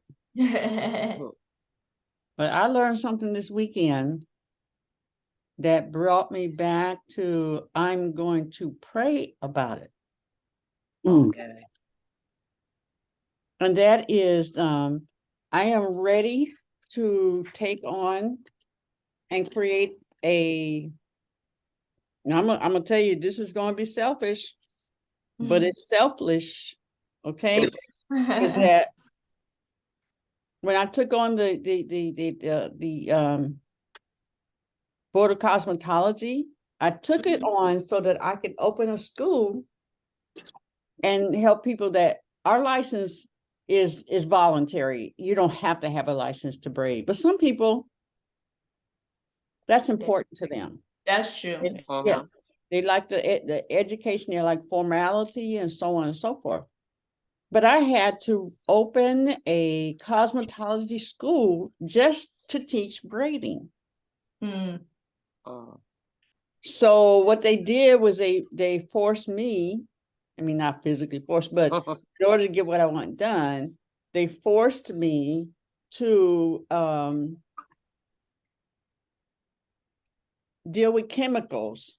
but I learned something this weekend that brought me back to, I'm going to pray about it. Okay. And that is, I am ready to take on and create now I'm gonna tell you, this is gonna be selfish, but it's selfish, okay? Is that when I took on the Board of Cosmetology, I took it on so that I could open a school and help people that our license is voluntary. You don't have to have a license to braid, but some people, that's important to them. That's true. Yeah, they like the education, they like formality and so on and so forth. But I had to open a cosmetology school just to teach braiding. So what they did was they forced me, I mean, not physically forced, but in order to get what I want done, they forced me to deal with chemicals.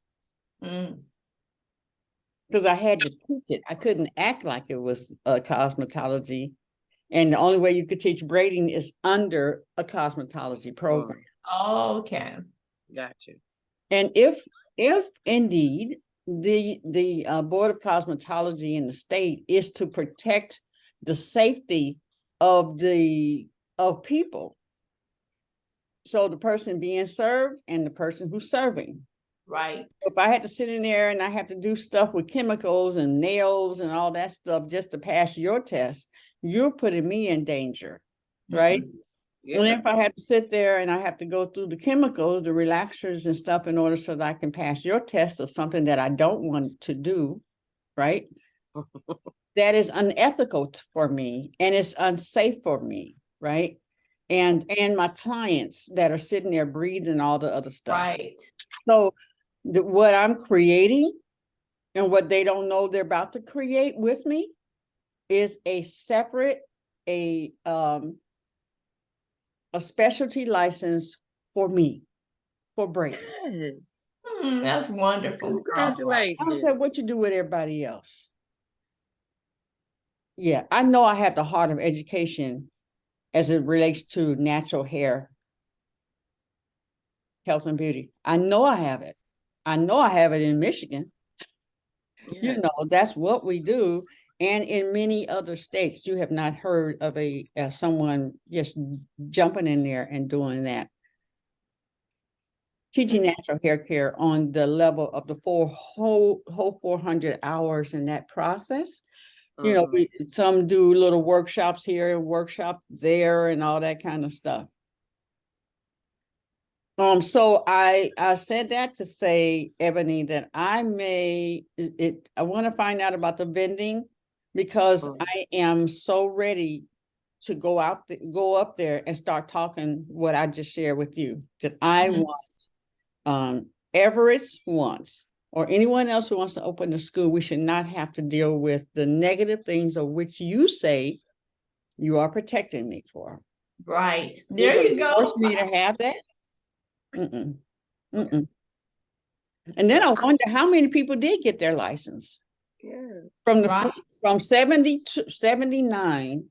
Because I had to teach it. I couldn't act like it was a cosmetology. And the only way you could teach braiding is under a cosmetology program. Okay. Gotcha. And if indeed the Board of Cosmetology in the state is to protect the safety of people, so the person being served and the person who's serving. Right. If I had to sit in there and I have to do stuff with chemicals and nails and all that stuff just to pass your test, you're putting me in danger, right? Yeah. And if I had to sit there and I have to go through the chemicals, the relaxers and stuff in order so that I can pass your test of something that I don't want to do, right? That is unethical for me and it's unsafe for me, right? And my clients that are sitting there breathing all the other stuff. Right. So what I'm creating and what they don't know they're about to create with me is a separate, a specialty license for me, for braiding. Yes. That's wonderful. Congratulations. I don't care what you do with everybody else. Yeah, I know I have the heart of education as it relates to natural hair, health and beauty. I know I have it. I know I have it in Michigan. Yeah. That's what we do. And in many other states, you have not heard of someone just jumping in there and doing that. Teaching natural hair care on the level of the whole 400 hours in that process. Some do little workshops here and workshop there and all that kind of stuff. So I said that to say, Ebony, that I want to find out about the vending because I am so ready to go up there and start talking what I just shared with you, that I want Everett's wants or anyone else who wants to open a school, we should not have to deal with the negative things of which you say you are protecting me for. Right. You're There you gonna go. force me to have that? Mm-mm. Mm-mm. And then I wonder how many people did get their license Yes. from Right. from 70 to 79.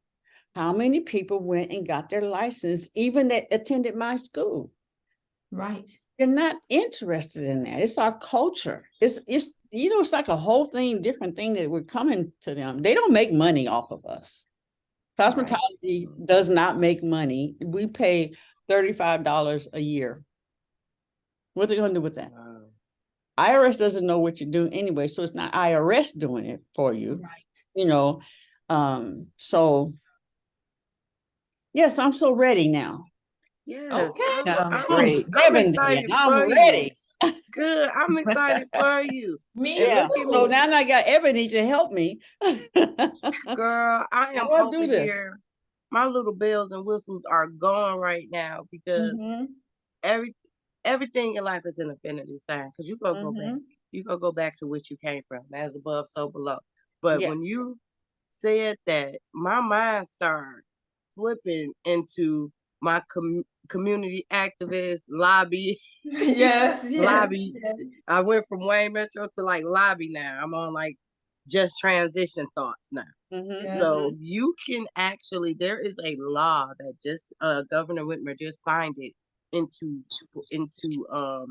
How many people went and got their license, even that attended my school? Right. You're not interested in that. It's our culture. It's it's like a whole different thing that we're coming to them. They don't make money off of us. Cosmetology does not make money. We pay $35 a year. What are they going to do with that? Wow. IRS doesn't know what you do anyway, so it's not IRS doing it for you. Right. So yes, I'm so ready now. Yes. Okay. Sounds I'm great. 70 excited and I'm for you. ready. Good. I'm excited for you. Me And Yeah. look at So me. now I got Ebony to help me. Girl, I am How do I do over this? here. My little bells and whistles are going right now because Mhm, everything in life is an infinity sign. Because you go back. mhm. You go back to which you came from, as above, so below. But Yeah. when you said that, my mind started flipping into my community activist lobby. Yes. Yes. Lobby. Yes. I went from Wayne Metro to like lobby now. I'm on like just transition thoughts now. Mhm, Yeah. So you can actually, there is a law that just Governor Whitmer just signed it into a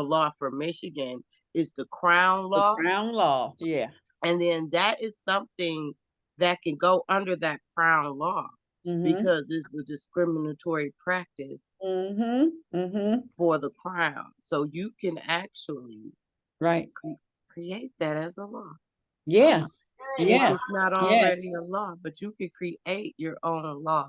law for Michigan. Is the Crown the Law, Crown Law. Yeah. and then that is something that can go under that Crown Law Mhm, because it's a discriminatory practice mhm, mhm. for the Crown. So you can actually Right. create that as a law. Yes. Right. If Yes. it's not Yes. already a law, but you can create your own law.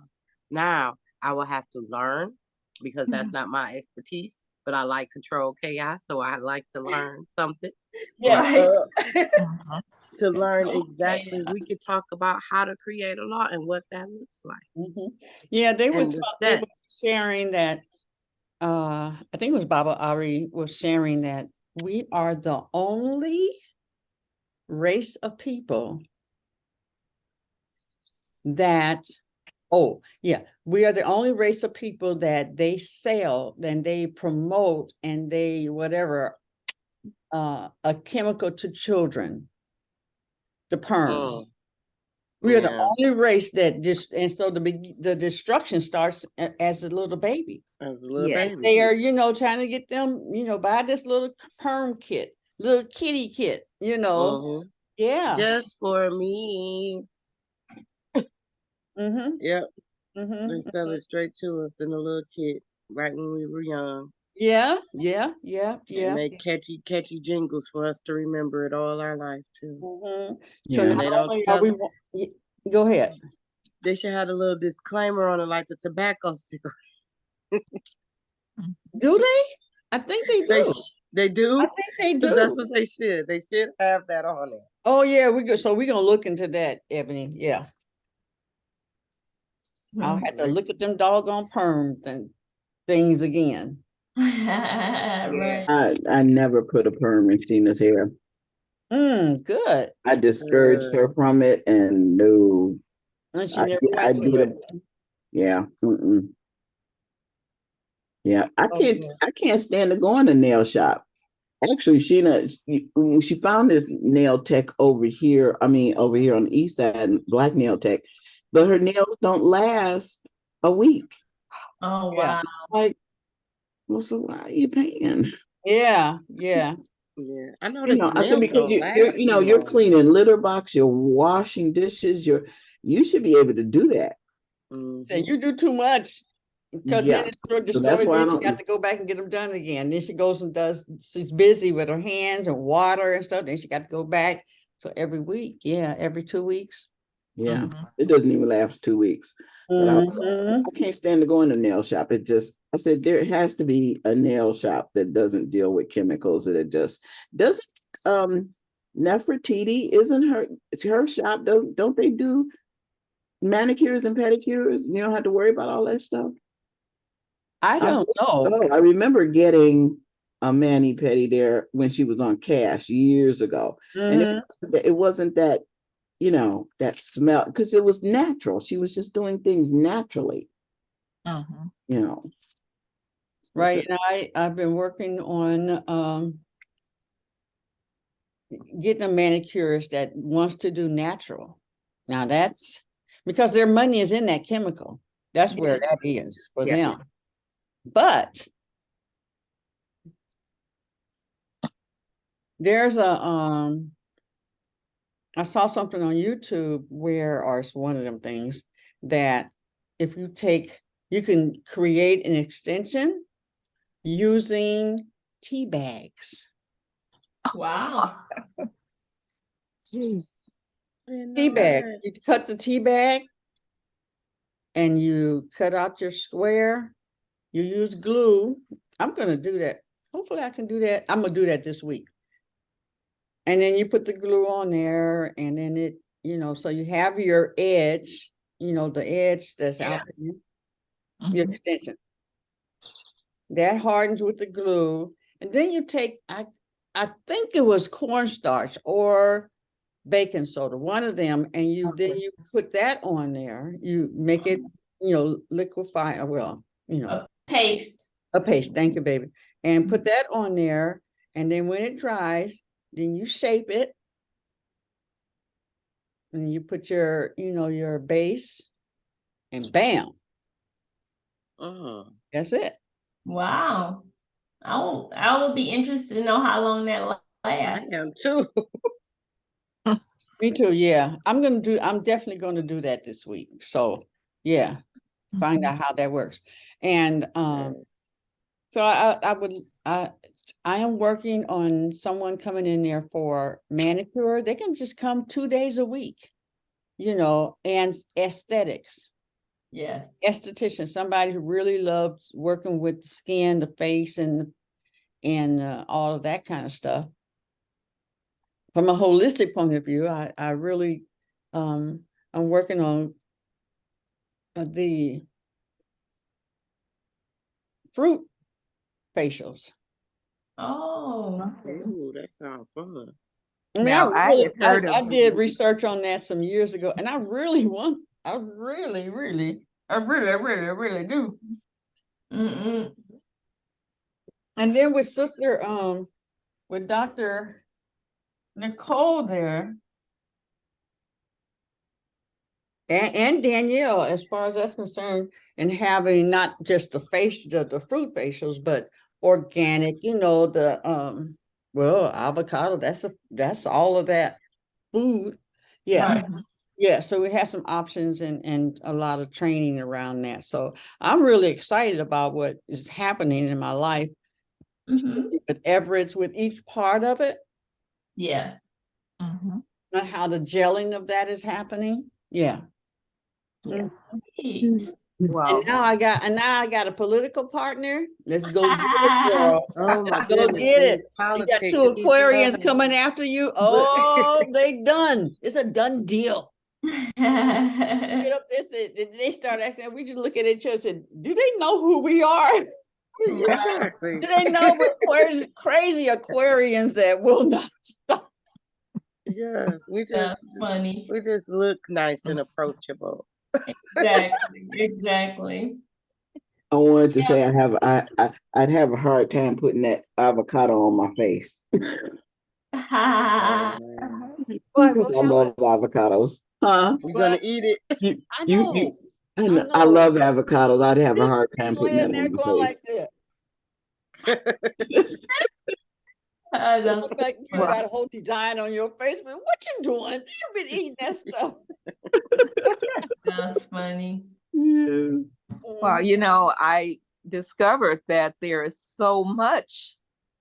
Now, I will have to learn because that's not my expertise, but I like control chaos, so I like to learn something. Yes. Right. To learn Okay. exactly, we could talk about how to create a law and what that looks like Mhm. Yeah, they and the they steps. were sharing that I think it was Baba Ari was sharing that we are the only race of people that we are the only race of people that they sell and they promote and they whatever a chemical to children, the perm. Mm, We are the yeah, only race that just, and so the destruction starts as a little baby. as a little Yeah. baby. They are, trying to get them, buy this little perm kit, little kitty kit, Mhm. Yeah. Just for me. Mm-hmm. Yep, Mm-hmm. they sell it straight to us in a little kit right when we were young. Yeah. Yeah. Yeah. And Yeah. make catchy jingles for us to remember it all our life too. Mm-hmm. So Yeah. not They don't only tell are go ahead. They should have a little disclaimer on it, like the tobacco cigarette. Do they? I think they do. They I do, think they because that's do. what they should. They should have that on it. Oh yeah, so we're gonna look into that, Ebony. Yeah. I'll have to look at them doggone perms and things again. Right. I never put a perm in Tina's hair. Good. I discouraged her from it, and no, And she I, never I went to get it. a yeah, yeah. I can't stand to go in a nail shop. Actually, she found this nail tech over here. I mean, over here on the east side, black nail tech, but her nails don't last a week. Oh, Yeah. wow. Like, well, so why are you paying? Yeah. Yeah. Yeah, I noticed the I said nails because don't last too you're long. cleaning litter box, you're washing dishes, you should be able to do that. Say Mhm. you do too much. Because then Yeah. it's sort of So that's destroyed. why I Then she got don't. to go back and get them done again. Then she goes and she's busy with her hands and water and stuff. Then she got to go back. So every week, every 2 weeks. Yeah, it doesn't even last 2 weeks. But I can't stand to go in a nail shop. I said there has to be a nail shop that doesn't deal with chemicals, that it just doesn't. Nefertiti, isn't her shop? Don't they do manicures and pedicures? You don't have to worry about all that stuff. I don't know. I remember getting a mani-pedi there when she was on Cash years ago. And it wasn't that, that smell, because it was natural. She was just doing things naturally. Right. And I've been working on getting a manicurist that wants to do natural. Now that's because their money is in that chemical. That's where that is for them. But there's I saw something on YouTube or it's one of them things that if you can create an extension using tea bags. Wow. Jeez. Tea bags. You cut the tea bag and you cut out your square. You use glue. I'm going to do that. Hopefully I can do that. I'm going to do that this week. And then you put the glue on there and then it, so you have your edge, the edge that's out there, your extension. That hardens with the glue. And then you take, I think it was cornstarch or baking soda, one of them, and then you put that on there. You make it, liquefy, A paste. A paste, thank you, baby. And put that on there, and then when it dries, then you shape it. And you put your, your base, and bam. That's it. Wow. I will be interested to know how long that lasts. I am too. Me too, yeah. I'm definitely gonna do that this week. So yeah, find out how that works. And so I am working on someone coming in there for manicure. They can just come 2 days a week, and aesthetics. Yes. Esthetician, somebody who really loves working with the skin, the face, and all of that kind of stuff. From a holistic point of view, I really, I'm working on the fruit facials. Oh. Ooh, that sounds fun. I mean, Now, I did research on that some years ago, and I really do. And then with Dr. Nicole there, and Danielle, as far as that's concerned, and having not just the fruit facials, but organic, avocado, that's all of that food. Yeah. Right. Yeah. So we have some options and a lot of training around that. So I'm really excited about what is happening in my life. With Everett's, with each part of it. Yes. And how the gelling of that is happening. Yeah. Yeah. Wow. And now I got a political partner. Let's go get it, girl. Oh my Go goodness. get it. You Politics got 2 keep Aquarians coming. coming after you. Oh, they done. It's a done deal. Get up there, said they start acting. We just look at each other and said, do they know who we are? Exactly. Do they know we're crazy Aquarians that will not stop? Yes, That's funny. we just look nice and approachable. Exactly. I wanted to say I'd have a hard time putting that avocado on my face. Oh, I love avocados. Huh? we're gonna eat it. I know. I love avocados. I'd have a hard time putting that on my face. Like that. Like you got a whole design on your face, but what you doing? You've been eating that stuff. That's funny. Yeah. Well, I discovered that there is so much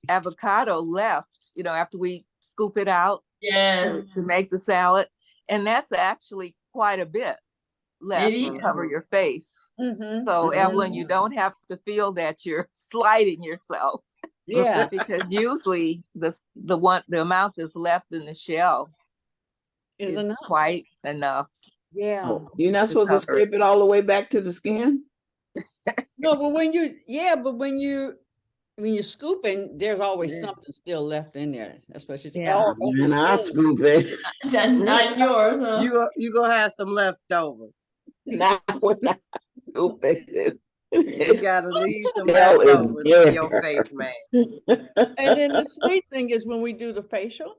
avocado left, after we scoop it out to make the salad. And that's actually quite a bit left to cover your face. So Evelyn, you don't have to feel that you're sliding yourself. Yeah. Because usually the amount that's left in the shell is enough. Quite enough. Yeah. Oh, you're not supposed to scrape it all the way back to the skin? No, but when when you're scooping, there's always Yeah. something still left in there. That's what she said. Yeah. Oh, And I scoop it. Not yours, huh? You gonna have some leftovers. Not when I scoop it. You gotta leave some Hell is leftovers for your there. face mask. and then the sweet thing is when we do the facial,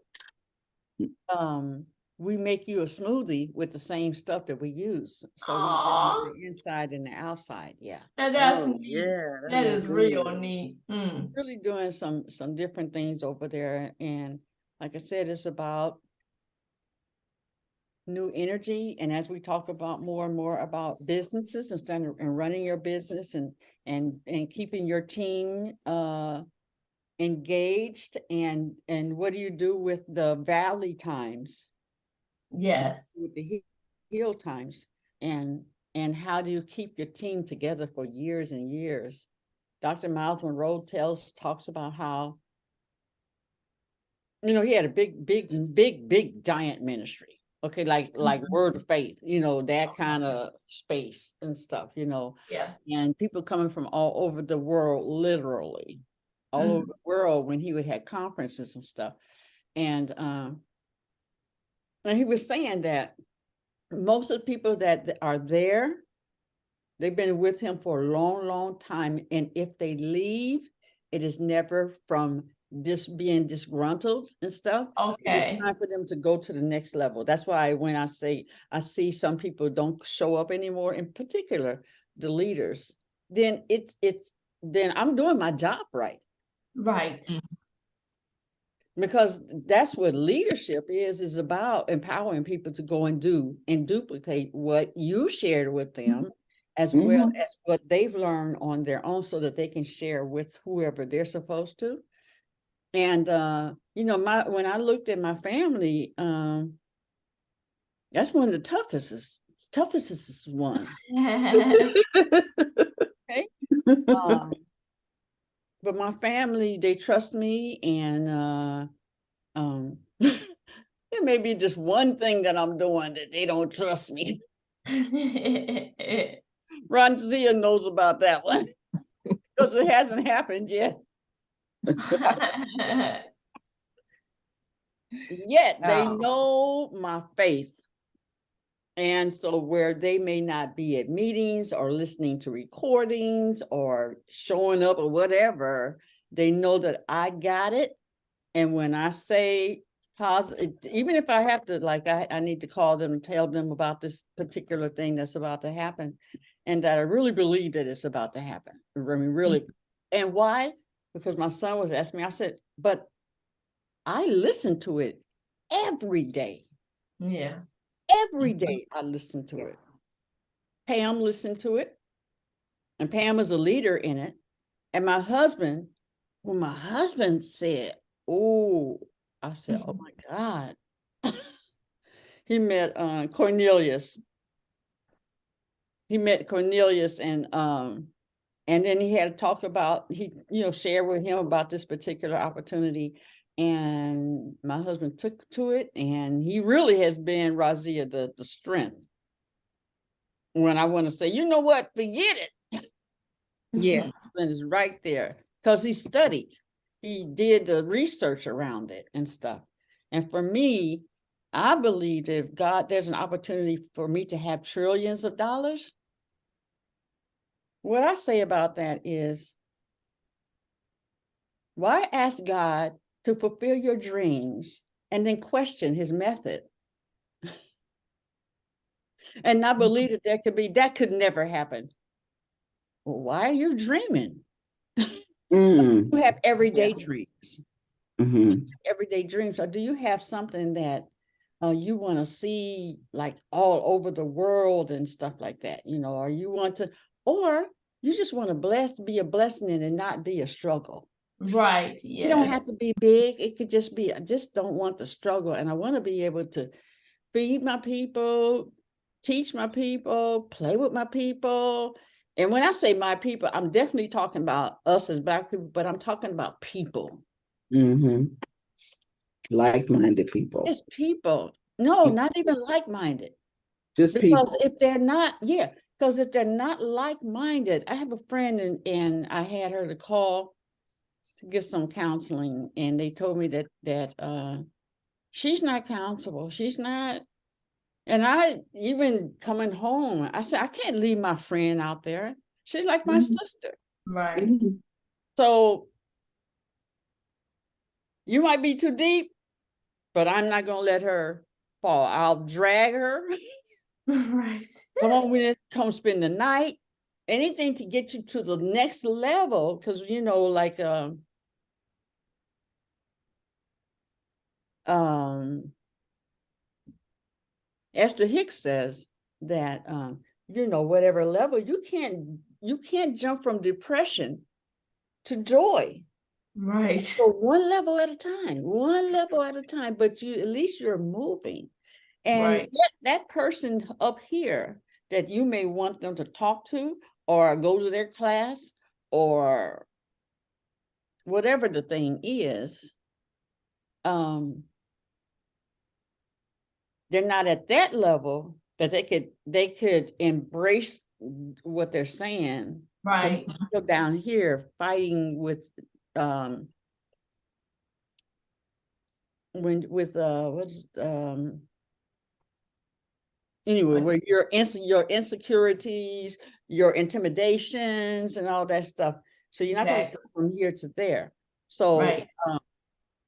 we make you a smoothie with the same stuff that we use. So we Aw. do the inside and the outside. Yeah. Now that's Oh neat. yeah, That that's is real good. neat. Really doing some different things over there. And like I said, it's about new energy. And as we talk about more and more about businesses and running your business and keeping your team engaged, and what do you do with the valley times? Yes. With the hill times, and how do you keep your team together for years and years? Dr. Miles Monroe talks about how, you know, he had a big giant ministry. Okay, like Word of Faith, you know, that kind of space and stuff, you know. Yeah. And people coming from all over the world, literally, all over the world, when he would have conferences and stuff. And he was saying that most of the people that are there, they've been with him for a long time. And if they leave, it is never from being disgruntled and stuff. Okay. It's time for them to go to the next level. That's why when I say I see some people don't show up anymore, in particular the leaders, then then I'm doing my job right. Right. Because that's what leadership is about, empowering people to go and do and duplicate what you shared with them, as well as what they've learned on their own, so that they can share with whoever they're supposed to. And you know, when I looked at my family, that's one of the toughest one. Okay. But my family, they trust me, and it may be just one thing that I'm doing that they don't trust me. Raziya knows about that one because it hasn't happened yet. Yet they know my faith. And so where they may not be at meetings or listening to recordings or showing up or whatever, they know that I got it. And when I say positive, even if I have to, like, I need to call them and tell them about this particular thing that's about to happen, and that I really believe that it's about to happen. I mean, really. And why? Because my son was asking me, I said, but I listen to it every day. Yeah. Every day I listen to it. Pam listened to it. And Pam is a leader in it. And my husband, when my husband said, oh, I said, oh my God. He met Cornelius. He met Cornelius, and then he had to talk about, share with him about this particular opportunity. And my husband took to it, and he really has been, Raziya, the strength. When I want to say, you know what, forget it. Yeah. And it's right there, because he studied. He did the research around it and stuff. And for me, I believe that if there's an opportunity for me to have trillions of dollars, what I say about that is, why ask God to fulfill your dreams and then question his method? And not believe that could never happen. Well, why are you dreaming? You have everyday dreams. Everyday dreams. Or do you have something that you want to see, like, all over the world and stuff like that? Or you want to, or you just want to be a blessing and not be a struggle. Right. Yeah. You don't have to be big. It could just be, I just don't want the struggle. And I want to be able to feed my people, teach my people, play with my people. And when I say my people, I'm definitely talking about us as Black people, but I'm talking about people. Like-minded people. It's people. No, not even like-minded. Just because people. if they're not, because if they're not like-minded, I have a friend, and I had her to call to get some counseling, and they told me that she's not counselable. She's not. And I even coming home, I said, I can't leave my friend out there. She's like my sister. Right. So you might be too deep, but I'm not gonna let her fall. I'll drag her. Right. Come on, we come spend the night. Anything to get you to the next level, because like Esther Hicks says that whatever level you can't jump from depression to joy. Right. So one level at a time, but at least you're moving. And Right. that person up here that you may want them to talk to or go to their class or whatever the thing is, they're not at that level that they could embrace what they're saying. Right. Still down here fighting with anyway, where your insecurities, your intimidations, and all that stuff. So you're not going to go from here to there. So Right.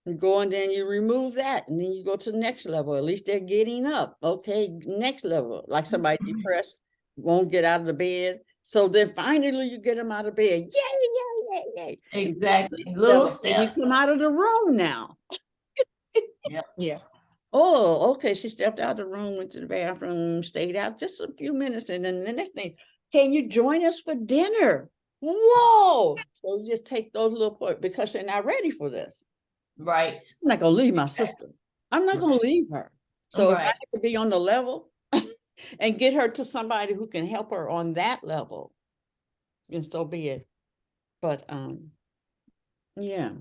you go and then you remove that, and then you go to the next level. At least they're getting up. Okay, next level. Like somebody depressed, won't get out of the bed. So then finally you get them out of bed. Yay, yay, yay, yay. Exactly. Little And you steps. come out of the room now. Yeah. Oh, okay. She stepped out of the room, went to the bathroom, stayed out just a few minutes. And then the next thing, can you join us for dinner? Whoa. So you just take those little points because they're not ready for this. Right. I'm not going to leave my sister. I'm not going to leave her. So if I Right. have to be on the level and get her to somebody who can help her on that level, then so be it. But yeah.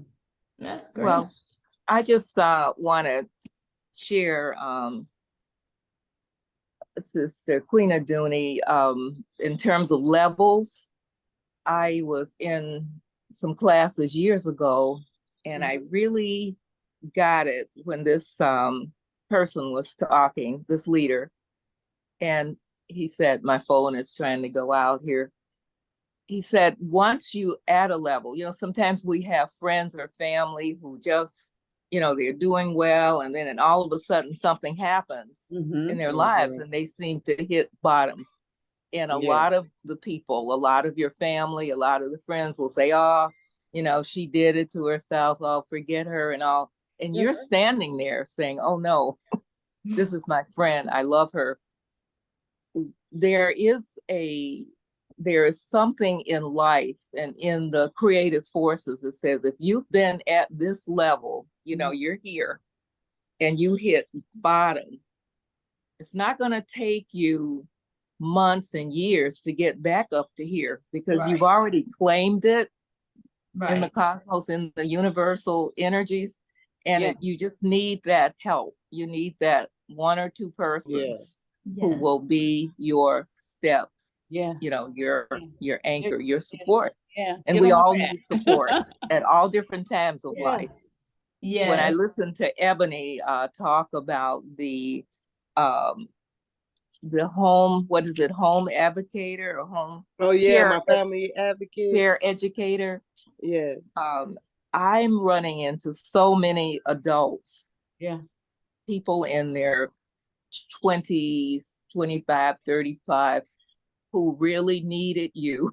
That's great. Well, I just want to share Sister Queen Aduni, in terms of levels. I was in some classes years ago, and I really got it when this person was talking, this leader, and he said, my phone is trying to go out here. He said, once you at a level, sometimes we have friends or family who just, they're doing well, and then all of a sudden something happens in their lives and they seem to hit bottom. And a lot of the people, a lot of your family, a lot of the friends will say, oh, she did it to herself. Oh, forget her and all. And you're standing there saying, oh no, this is my friend. I love her. There is something in life and in the creative forces that says, if you've been at this level, you're here and you hit bottom, it's not going to take you months and years to get back up to here because you've already claimed it in the cosmos, in the universal energies, and you just need that help. You need that one or two persons who will be your step, your anchor, your support. And we all need support at all different times of life. When I listened to Ebony talk about the home, what is it, home advocator or home? My family advocate, care educator. I'm running into so many adults, people in their 20s, 25, 35, who really needed you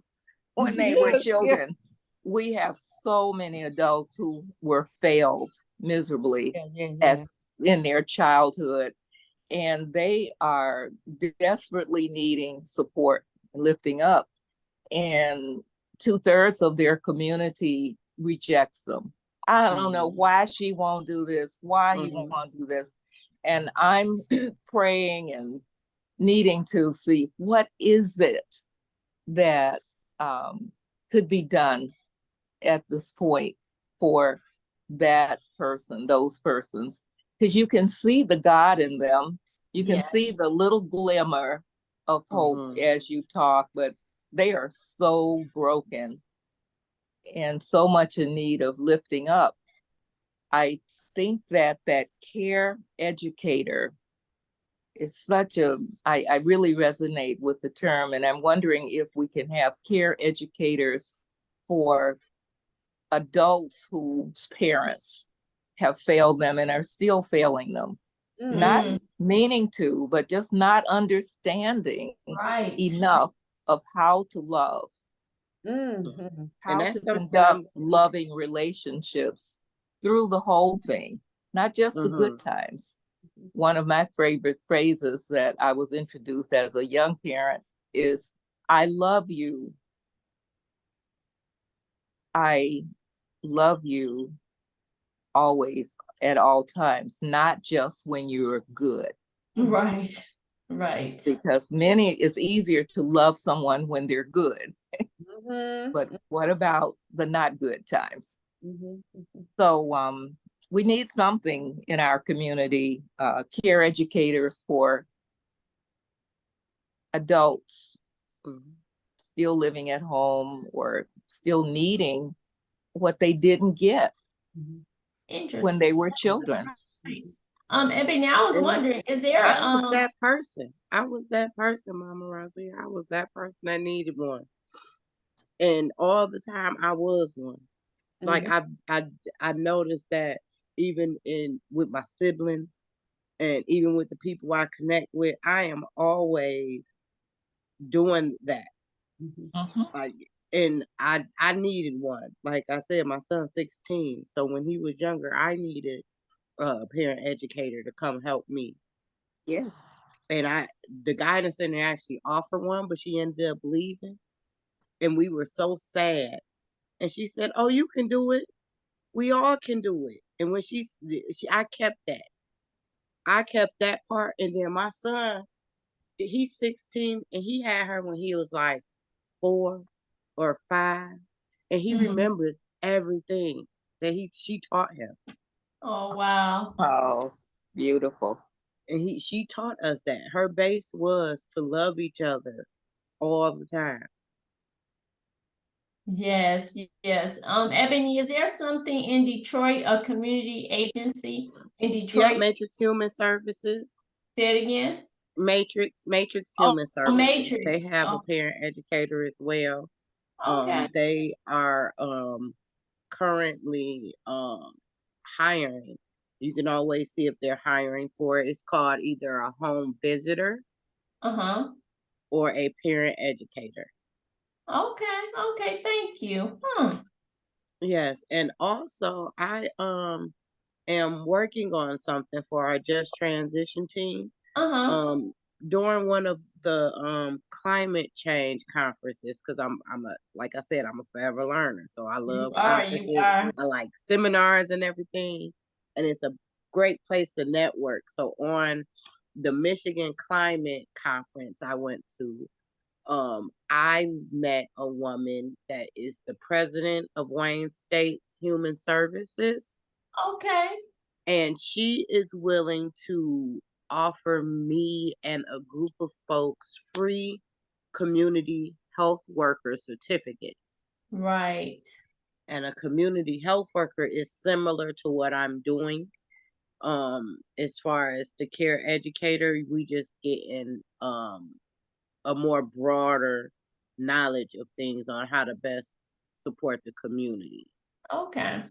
when they were children. We have so many adults who were failed miserably as in their childhood, and they are desperately needing support and lifting up. And 2/3 of their community rejects them. I don't know why she won't do this, why he won't do this. And I'm praying and needing to see what is it that could be done at this point for that person, those persons, because you can see the God in them. You can see the little glimmer of hope as you talk, but they are so broken. and so much in need of lifting up. I think that care educator is I really resonate with the term, and I'm wondering if we can have care educators for adults whose parents have failed them and are still failing them. Not meaning to, but just not understanding enough of how to love, how to conduct loving relationships through the whole thing, not just the good times. One of my favorite phrases that I was introduced as a young parent is, I love you. I love you always, at all times, not just when you're good. Right. Because it's easier to love someone when they're good. But what about the not good times? So we need something in our community, care educators for adults still living at home or still needing what they didn't get when they were children. Ebony, I was wondering, is there I was that person. I was that person, Mama Raziya. I was that person that needed one. And all the time I was one. Like I noticed that even with my siblings and even with the people I connect with, I am always doing that. Like, and I needed one. Like I said, my son's 16. So when he was younger, I needed a parent educator to come help me. Yeah. And the guidance center actually offered one, but she ended up leaving. And we were so sad. And she said, "Oh, you can do it. We all can do it." And when I kept that. I kept that part. And then my son, he's 16 and he had her when he was like 4 or 5. And he remembers everything that she taught him. Oh, wow. Oh, beautiful. And she taught us that her base was to love each other all the time. Yes. Ebony, is there something in Detroit, a community agency in Detroit? Yeah, Matrix Human Services. Say it again. Matrix Human Services. Matrix. They have a parent educator as well. Okay. They are currently hiring. You can always see if they're hiring for it. It's called either a home visitor or a parent educator. Okay, thank you. Yes, and also I am working on something for our Just Transition team. During one of the climate change conferences, because like I said, I'm a forever learner. So I love conferences. I like seminars and everything. And it's a great place to network. So on the Michigan Climate Conference I went to, I met a woman that is the president of Wayne State's Human Services. Okay. And she is willing to offer me and a group of folks free community health worker certificate. Right. And a community health worker is similar to what I'm doing. As far as the care educator, we just get in a more broader knowledge of things on how to best support the community. Okay.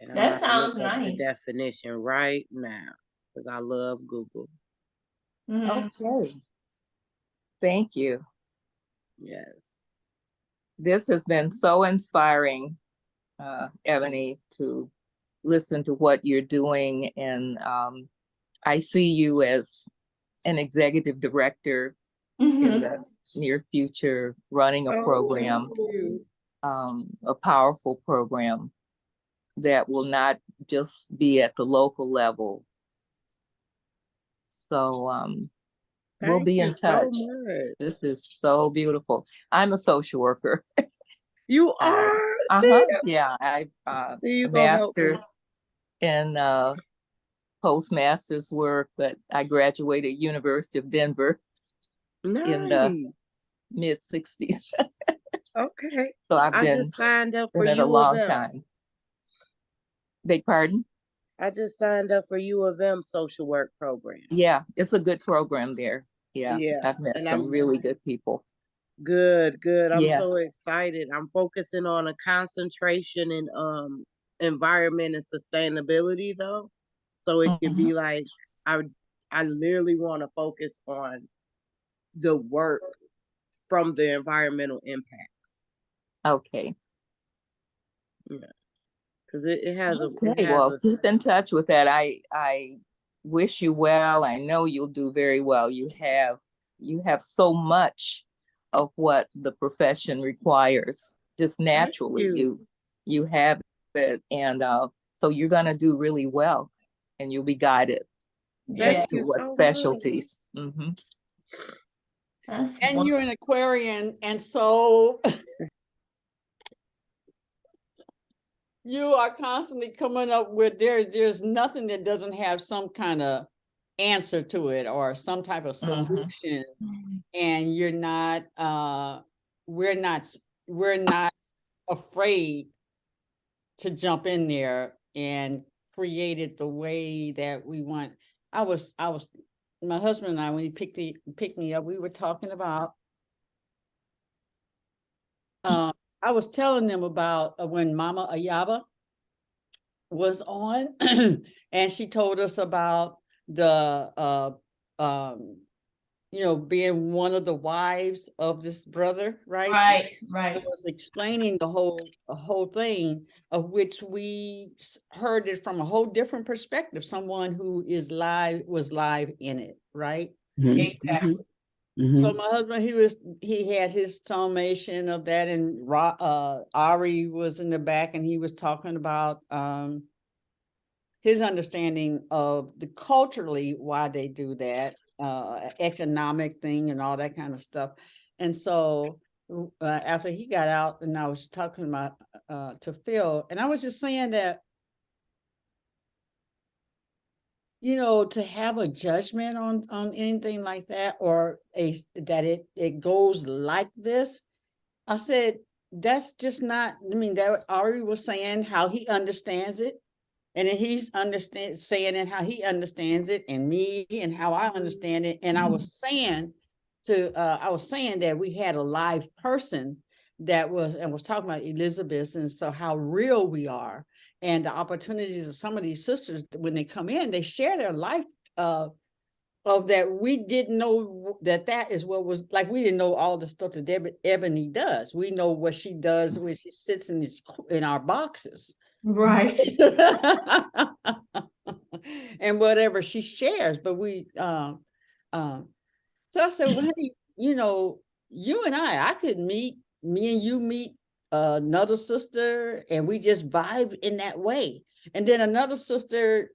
And that sounds nice. The definition right now because I love Google. Okay. Thank you. Yes. This has been so inspiring, Ebony, to listen to what you're doing. And I see you as an executive director in the near future, running a program, a powerful program that will not just be at the local level. So we'll be in touch. This is so beautiful. I'm a social worker. You are? Yeah, I a master's in postmaster's work, but I graduated University of Denver in the mid-60s. Okay. So I've I been just signed up for in it a U of long M. time. Beg pardon? I just signed up for U of M social work program. Yeah, it's a good program there. Yeah, Yeah. I've met And some I'm really good people. good. I'm Yeah. so excited. I'm focusing on a concentration in environment and sustainability though. So it can Mhm. be like I I literally want to focus on the work from the environmental impact. Okay. Yeah. Because it has it Okay. has Well, a keep in touch with that. I wish you well. I know you'll do very well. You have so much of what the profession requires. Just thank naturally, you. you have it, and so you're gonna do really well, and you'll be guided as Yeah, Thank to you what so much. specialties. Hmm. that's And one. you're an Aquarian, and so you are constantly coming up with there's nothing that doesn't have some kind of answer to it or some type of solution. And you're not we're not we're not afraid to jump in there and create it the way that we want. I was my husband and I, when he picked me up, we were talking about I was telling them about when Mama Ayaba was on and she told us about the um being one of the wives of this brother, right? Right, It right. was explaining the whole thing, of which we heard it from a whole different perspective, someone who was live in it, right? Mhm, mhm, Exactly. So mhm. my husband, he had his summation of that, and Ari was in the back, and he was talking about his understanding of the culturally why they do that, economic thing and all that kind of stuff. And so after he got out, and I was talking about to Phil, and I was just saying that, to have a judgment on anything like that, or that it goes like this, I said, that's just not, I mean, that Ari was saying how he understands it. And then he's saying it how he understands it, and me and how I understand it. And I was saying that we had a live person that was talking about Elizabeth, and so how real we are, and the opportunities of some of these sisters when they come in, they share their life of that. We didn't know that is what was like. We didn't know all the stuff that Ebony does. We know what she does when she sits in our boxes. Right. And whatever she shares, but so I said, well, honey, you and I could me and you meet another sister, and we just vibe in that way, and then another sister,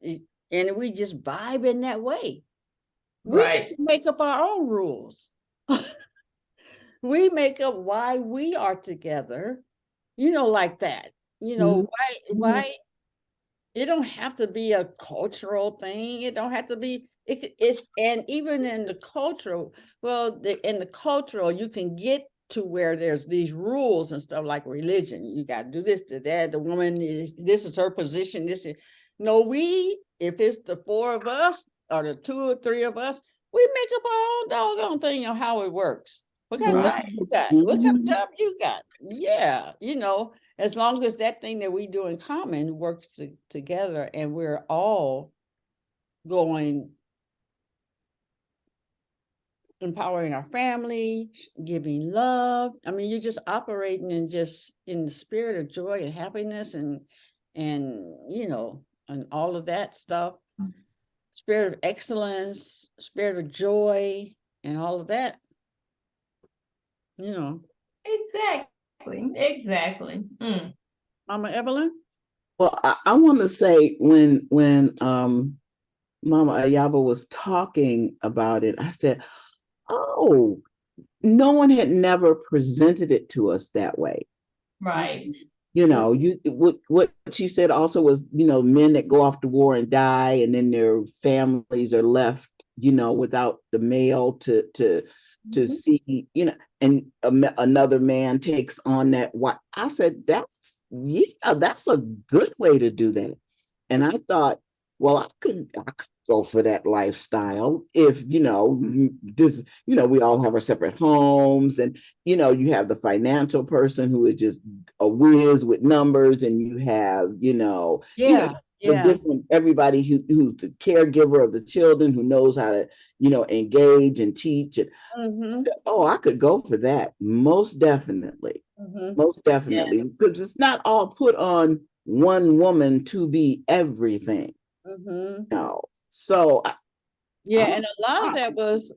and we just vibe in that way. We get Right. to make up our own rules. We make up why we are together, like that. Mhm. Why it don't have to be a cultural thing. It don't have to be. It's and even in the cultural, in the cultural, you can get to where there's these rules and stuff like religion. You got to do this, to that. The woman this is her position. No, if it's the four of us or the two or three of us, we make up our own doggone thing of how it works. What kind of job Right. you got? What kind of job you got? Yeah, as long as that thing that we do in common works together, and we're all going, empowering our family, giving love. I mean, you're just operating in the spirit of joy and happiness, and all of that stuff, spirit of excellence, spirit of joy, and all of that, Exactly. Exactly. Mama Evelyn. Well, I want to say when Mama Ayaba was talking about it, I said, "Oh, no one had never presented it to us that way." Right. What she said also was, men that go off to war and die, and then their families are left, without the male to to see, you know, and another man takes on that. What I said, that's a good way to do that. And I thought, well, I could go for that lifestyle if, you know, this, you know, we all have our separate homes, and, you know, you have the financial person who is just a whiz with numbers, and you have, Yeah. the different, everybody who's the caregiver of the children, who knows how to, engage and teach. And oh, I could go for that. Most definitely. Most definitely. Because it's not all put on one woman to be everything. No. So and a lot of that was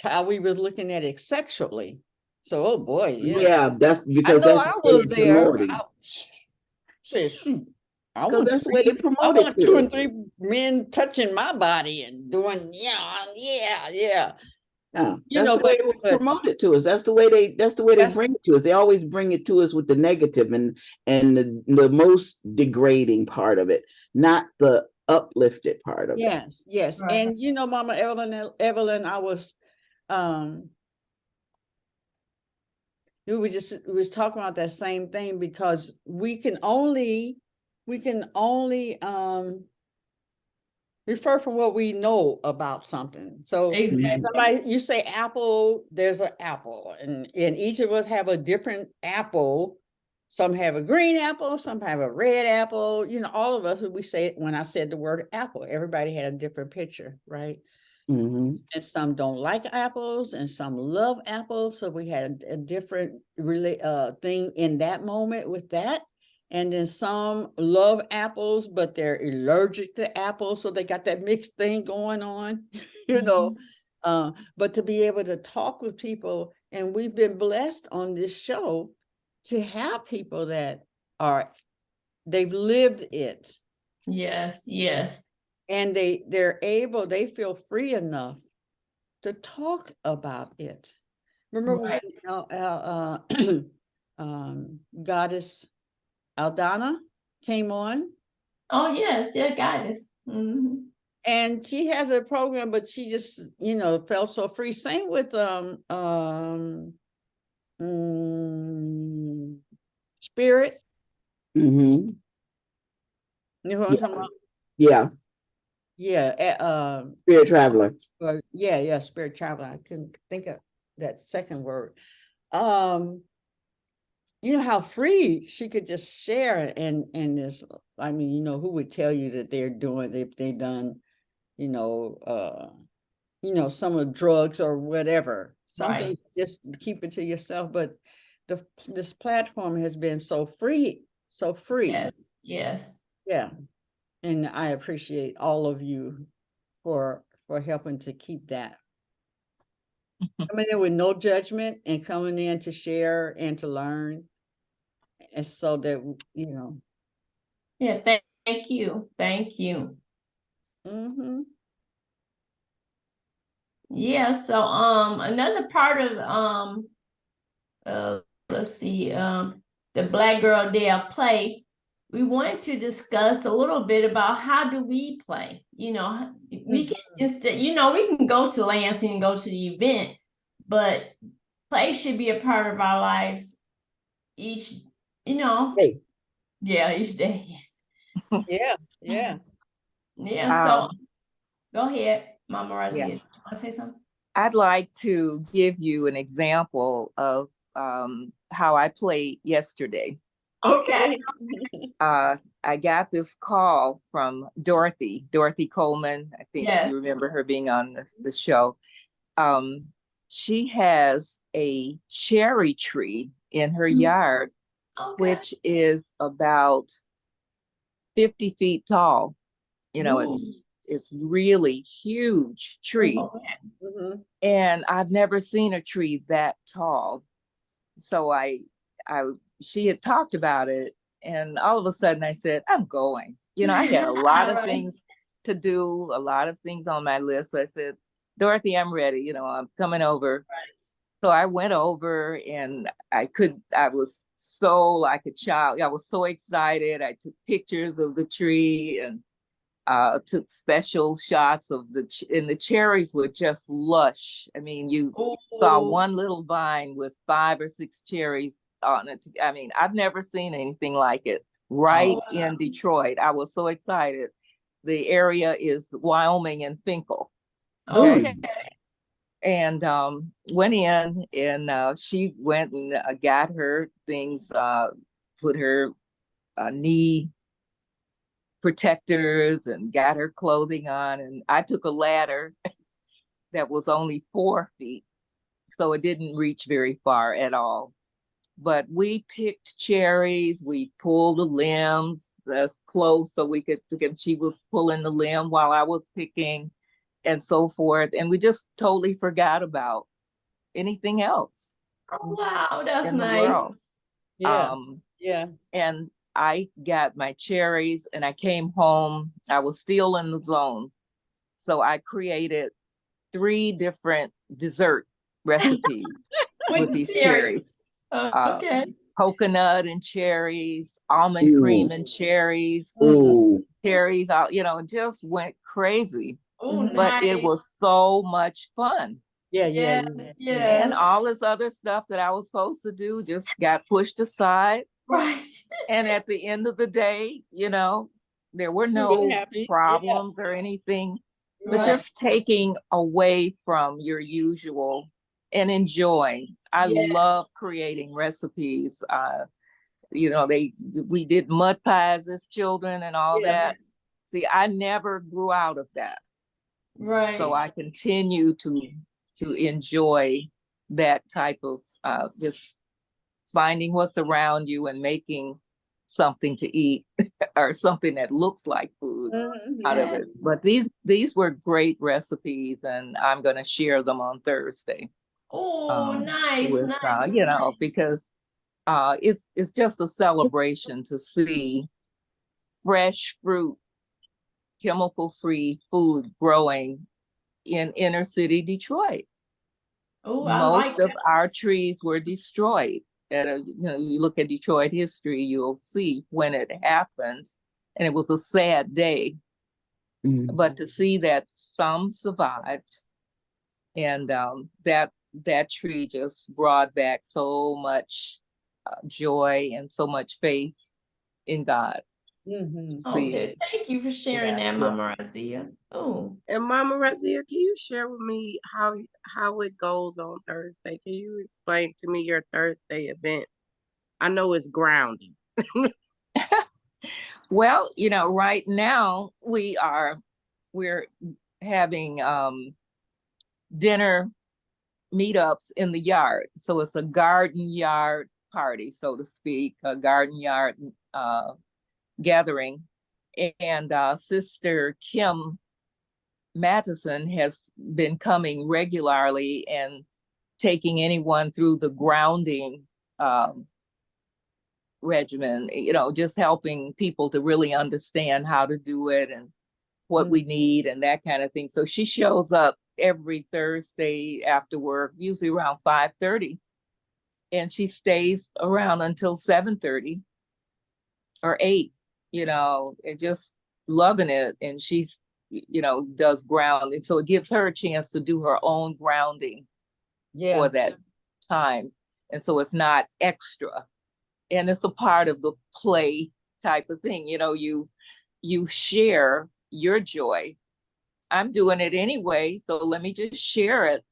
how we was looking at it sexually. So, oh boy, yeah, that's because I know that's I the way was they there. promote it. Said, shoot, Because that's the way they promote I it want 2 and too. 3 men touching my body and doing, Yeah, You that's know, the way it was promoted to us. That's the way they bring it to us. They always bring it to us with the negative and the most degrading part of it, not the uplifted part of it. Yes. Right. And you know, Mama Evelyn, I was we was talking about that same thing, because we can only refer from what we know about something. So Exactly. somebody, you say apple, there's an apple, and each of us have a different apple. Some have a green apple, some have a red apple. You know, all of us, we say, when I said the word apple, everybody had a different picture, right? And some don't like apples, and some love apples. So we had a different thing in that moment with that. And then some love apples, but they're allergic to apples. So they got that mixed thing going on, but to be able to talk with people, and we've been blessed on this show to have people that they've lived it. Yes. And they feel free enough to talk about it. Remember when Goddess Aldana came on? Oh, yes, guidance. And she has a program, but she just, felt so free. Same with Spirit. You know what I'm talking about? Yeah. Spirit Traveler. Spirit Traveler. I couldn't think of that second word. You know how free she could just share, and this, I mean, who would tell you that they're doing, if they done, some of the drugs or whatever, something, just keep it to yourself. But this platform has been so free. Yes. Yeah. And I appreciate all of you for helping to keep that. Coming in with no judgment and coming in to share and to learn. And so that, Yeah, thank you. Yeah, so another part of let's see, the Black Girl Day of Play, we wanted to discuss a little bit about how do we play. We can instead, we can go to Lansing and go to the event, but play should be a part of our lives each Hey. Each day. Yeah. So go ahead, Mama Raziya. Yeah. You want to say something? I'd like to give you an example of how I played yesterday. Okay. I got this call from Dorothy Coleman. I think you remember her being on the show. She has a cherry tree in her yard, which is about 50 feet tall. It's really huge tree. And I've never seen a tree that tall. So she had talked about it, and all of a sudden I said, I'm going. I had a lot of things to do, a lot of things on my list. So I said, Dorothy, I'm ready. I'm coming over. So I went over, and I was so like a child. I was so excited. I took pictures of the tree, and took special shots of and the cherries were just lush. I mean, you saw one little vine with 5 or 6 cherries on it. I mean, I've never seen anything like it right in Detroit. I was so excited. The area is Wyoming and Finkel. Okay. And went in, and she went and got her things, put her knee protectors and got her clothing on. And I took a ladder that was only 4 feet, so it didn't reach very far at all. But we picked cherries, we pulled the limbs close so we could, she was pulling the limb while I was picking and so forth. And we just totally forgot about anything else. Oh, wow, that's in the nice. world. Yeah. Yeah. And I got my cherries and I came home. I was still in the zone. So I created 3 different dessert recipes with these cherries. Okay. Coconut and cherries, almond cream and cherries, cherries, just went crazy. But it was so much fun. Yeah. And all this other stuff that I was supposed to do just got pushed aside. Right. And at the end of the day, there were no problems or anything, but just taking away from your usual and enjoying. I love creating recipes. We did mud pies as children and all that. See, I never grew out of that. Right. So I continue to enjoy that type of just finding what's around you and making something to eat or something that looks like food out of it. But these were great recipes, and I'm going to share them on Thursday. Oh, nice, because it's just a celebration to see fresh fruit, chemical-free food growing in inner city Detroit. Most of our trees were destroyed. And you look at Detroit history, you'll see when it happens, and it was a sad day. But to see that some survived, and that tree just brought back so much joy and so much faith in God. Okay, thank you for sharing that, Mama Raziya. Oh, and Mama Raziya, can you share with me how it goes on Thursday? Can you explain to me your Thursday event? I know it's grounding. Well, right now we're having dinner meetups in the yard. So it's a garden yard party, so to speak, a garden yard gathering. And Sister Kim Mattison has been coming regularly and taking anyone through the grounding regimen, just helping people to really understand how to do it and what we need and that kind of thing. So she shows up every Thursday after work, usually around 5:30, and she stays around until 7:30 or 8, and just loving it. And she's, does grounding. So it gives her a chance to do her own grounding for that time. And so it's not extra. And it's a part of the play type of thing. You share your joy. I'm doing it anyway, so let me just share it.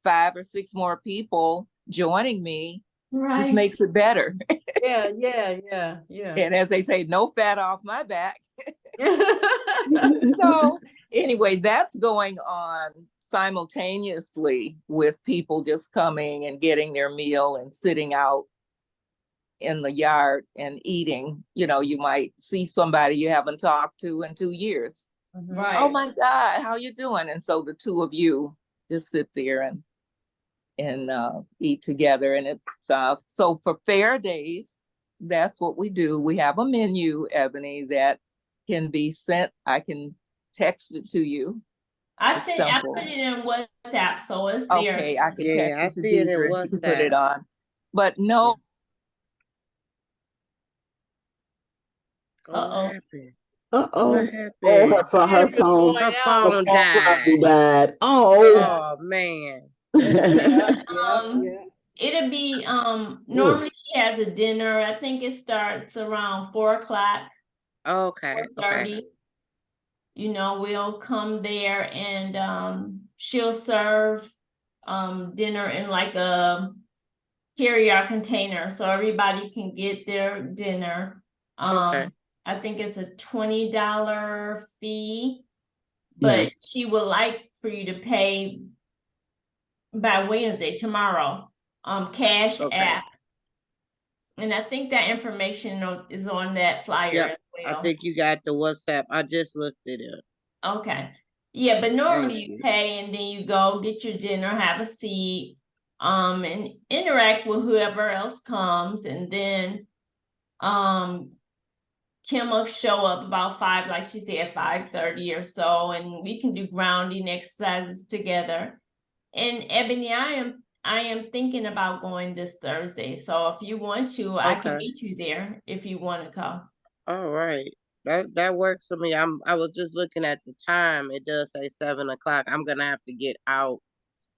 5 or 6 more people joining me just makes it better. Yeah. And as they say, no fat off my back. So anyway, that's going on simultaneously with people just coming and getting their meal and sitting out in the yard and eating. You might see somebody you haven't talked to in 2 years. Right. Oh my God, how you doing? And so the 2 of you just sit there and eat together. And it's so for fair days, that's what we do. We have a menu, Ebony, that can be sent. I can text it to you. I put it in WhatsApp, so it's there. Okay, I can text I it to see it in Deitra, WhatsApp. you can put it on. But no. What happened? Uh-oh. What Oh, happened? her phone. Her Going out. Her phone phone died. died. Oh. Oh man. Yeah, Um, yeah. it'll be, Ooh. normally she has a dinner. I think it starts around 4:00, Okay. Okay. 4:30. You know, we'll come there and she'll serve dinner in like a carry-out container so everybody can get their dinner. Okay. I think it's a $20 fee, Yeah. but she would like for you to pay by Wednesday, tomorrow, Cash Okay. App. And I think that information is on that flyer Yep. as I well. think you got the WhatsApp. I just looked it up. Okay. Yeah, but normally Thank you you. pay and then you go get your dinner, have a seat, and interact with whoever else comes, and then Kim will show up about 5, like she said, 5:30 or so, and we can do grounding exercises together. And Ebony, I am thinking about going this Thursday. So if you want to, I can Okay. meet you there if you want to come. All right. That works for me. I was just looking at the time. It does say 7 o'clock. I'm gonna have to get out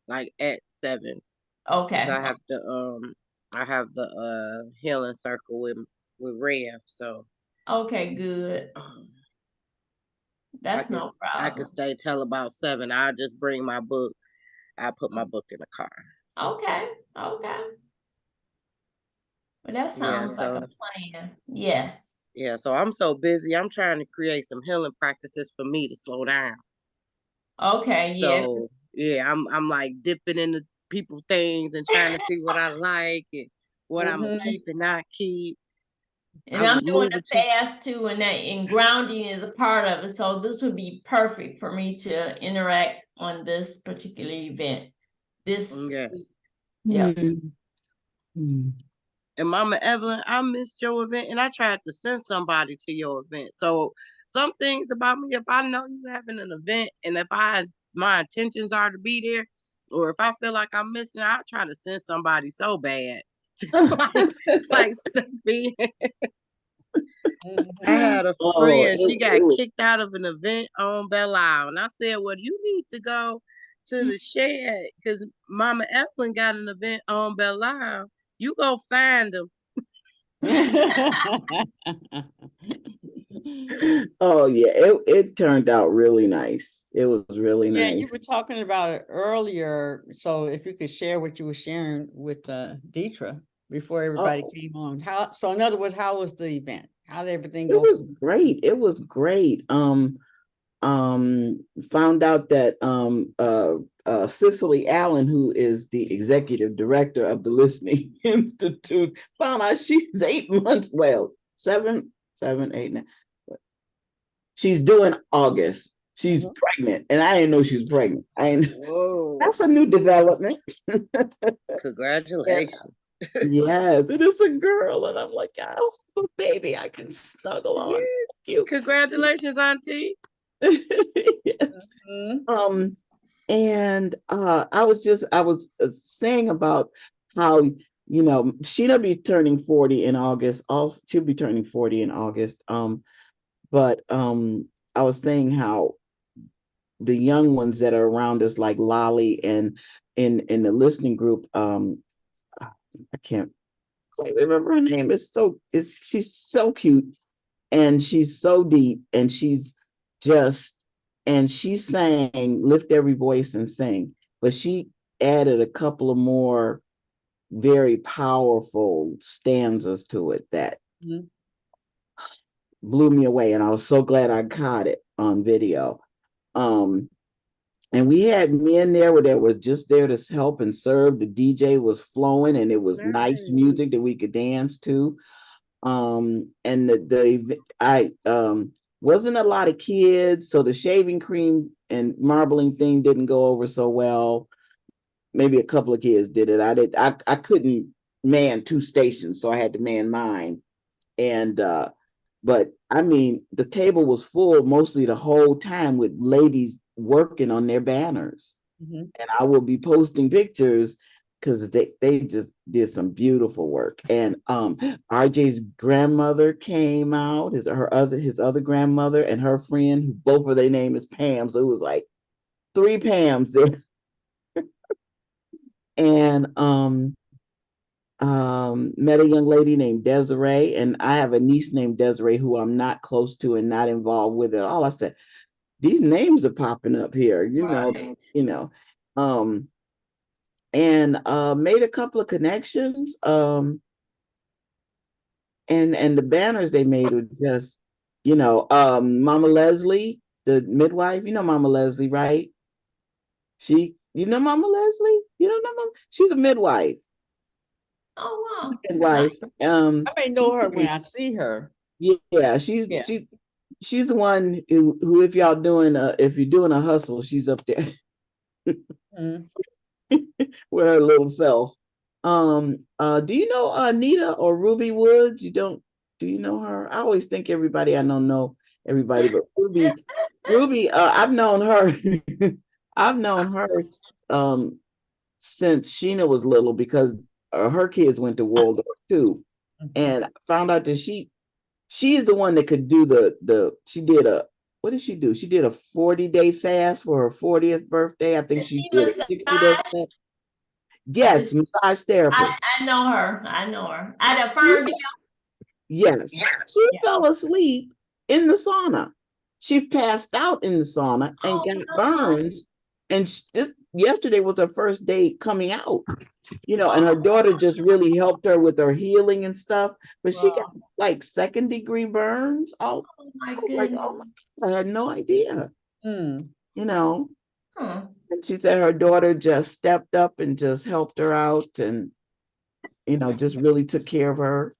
like at 7. Because Okay. I have the healing circle with Rev. So Okay, good. um, That's no I could problem. stay till about 7. I'll just bring my book. I put my book in the car. Okay, okay. Well, that Yeah, sounds like a plan. Yes. so I'm so busy. I'm trying to create some healing practices for me to slow down. Okay, yeah. So yeah, I'm like dipping into people things and trying to see what I like and what I'm gonna keep and not keep. And I I'm was doing moving a fast too, and grounding is a part of it. So this would be perfect for me to interact on this particular event. This yeah. week. Yeah. And Mama Evelyn, I missed your event and I tried to send somebody to your event. So some things about me, if I know you having an event and if my intentions are to be there, or if I feel like I'm missing, I try to send somebody so bad. like be. I had a Oh, friend, she got kicked out of an event on Belle Isle. And I said, well, you need to go to the shed because Mama Evelyn got an event on Belle Isle. You go find them. oh yeah, it turned out really nice. It was really Yeah, nice. you were talking about it earlier. So if you could share what you were sharing with Deitra before everybody came on. So in other words, how was the event? How did everything It go? was great. It was great. Found out that Cicely Allen, who is the executive director of the Listening Institute, found out she's 8 months, well, 7, 8, 9. She's doing August. She's pregnant, and I didn't know she was pregnant. Whoa. That's a new development. Congratulations. Yes, it is a girl, and I'm like, oh, baby, I can snuggle on. Yes. You. Congratulations, Auntie. Yes. And I was saying about how Sheena be turning 40 in August. Also, she'll be turning 40 in August. But I was saying how the young ones that are around us, like Lolly and in the listening group, I can't quite remember her name. She's so cute and she's so deep and she's saying lift every voice and sing, but she added a couple of more very powerful stanzas to it that blew me away, and I was so glad I caught it on video. And we had men there that were just there to help and serve. The DJ was flowing and it was nice music that we could dance to. And I wasn't a lot of kids, so the shaving cream and marbling thing didn't go over so well. Maybe a couple of kids did it. I couldn't man 2 stations, so I had to man mine. And but I mean, the table was full mostly the whole time with ladies working on their banners. And I will be posting pictures because they just did some beautiful work. And RJ's grandmother came out, his other grandmother and her friend, who both of their name is Pam. So it was like 3 Pams there. And met a young lady named Desiree, and I have a niece named Desiree who I'm not close to and not involved with at all. I said, these names are popping up here, Right. And made a couple of connections. And the banners they made were just, Mama Leslie, the midwife, Mama Leslie, right? Mama Leslie? You don't know Mama? She's a midwife. Oh wow. Midwife. I may know her when I see her. Yeah, she's the one who if you're doing a hustle, she's up there with her little self. Do you know Anita or Ruby Woods? Do you know her? I always think everybody I know everybody, but Ruby, I've known her. I've known her since Sheena was little because her kids went to World War II, and found out that she's the one that could do what did she do? She did a 40-day fast for her 40th birthday. I think she did a 60-day fast. Yes, massage therapist. I know her. I affirmed you. Yes. She fell asleep in the sauna. She passed out in the sauna and got burns. And yesterday was her first day coming out. And her daughter just really helped her with her healing and stuff. But she got like 2nd-degree burns. Oh my goodness. Oh my God, I had no idea. And she said her daughter just stepped up and just helped her out and, just really took care of her.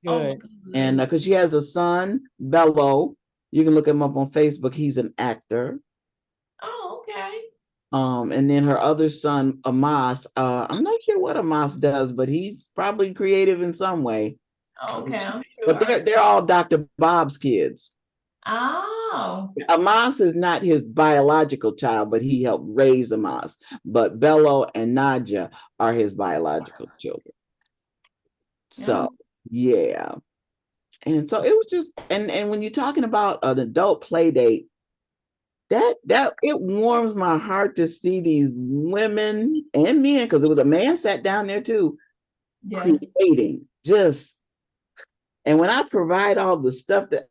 Good. And because she has a son, Bello. You can look him up on Facebook. He's an actor. Oh, okay. And then her other son, Amos, I'm not sure what Amos does, but he's probably creative in some way. Okay, I'm sure. But they're all Dr. Bob's kids. Oh. Amos is not his biological child, but he helped raise Amos. But Bello and Nadia are his biological children. So yeah. And so it was just, and when you're talking about an adult play date, that it warms my heart to see these women and men, because it was a man sat down there too, creating just. And when I provide all the stuff that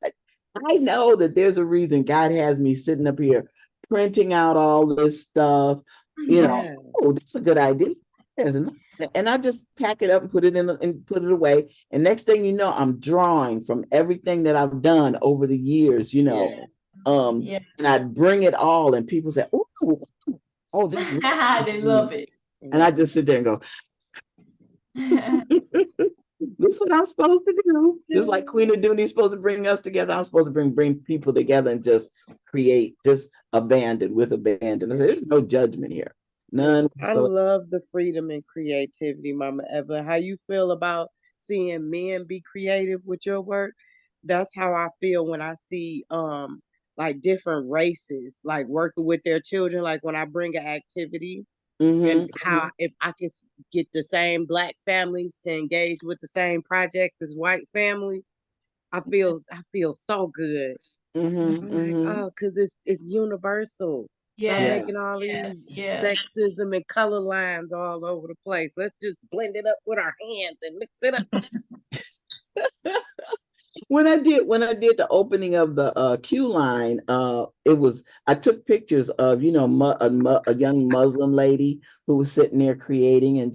I know that there's a reason God has me sitting up here printing out all this stuff, oh, that's a good idea. And I just pack it up and put it in and put it away. And next thing you know, I'm drawing from everything that I've done over the years, and I bring it all, and people say, "Oh, this." They love it. And I just sit there and go, "This is what I'm supposed to do." Just like Queen of Duty is supposed to bring us together, I'm supposed to bring people together and just create just abandon. There's no judgment here. None. I love the freedom and creativity, Mama Eva. How you feel about seeing men be creative with your work? That's how I feel when I see like different races like working with their children. Like when I bring an activity, and how if I can get the same Black families to engage with the same projects as white families, I feel so good. Oh, because it's universal. Stop making all these sexism and color lines all over the place. Let's just blend it up with our hands and mix it up. When I did the opening of the Q line, I took pictures of a young Muslim lady who was sitting there creating and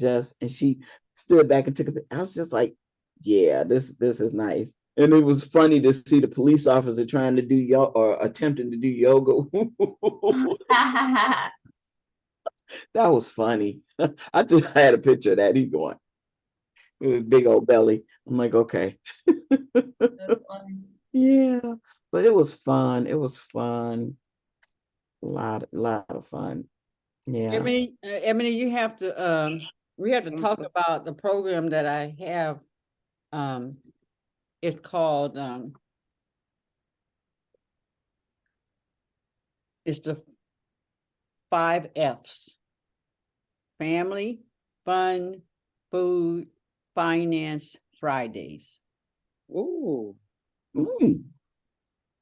she stood back and took a picture. I was just like, yeah, this is nice. And it was funny to see the police officer trying to do yoga or attempting to do yoga. That was funny. I had a picture of that. He going with his big old belly. I'm like, okay. Yeah, but it was fun. It was fun. A lot of fun. Yeah. Ebony, you have to we have to talk about the program that I have. It's called it's the 5 F's: family, Fun, Food, Finance Fridays. Ooh, Mm.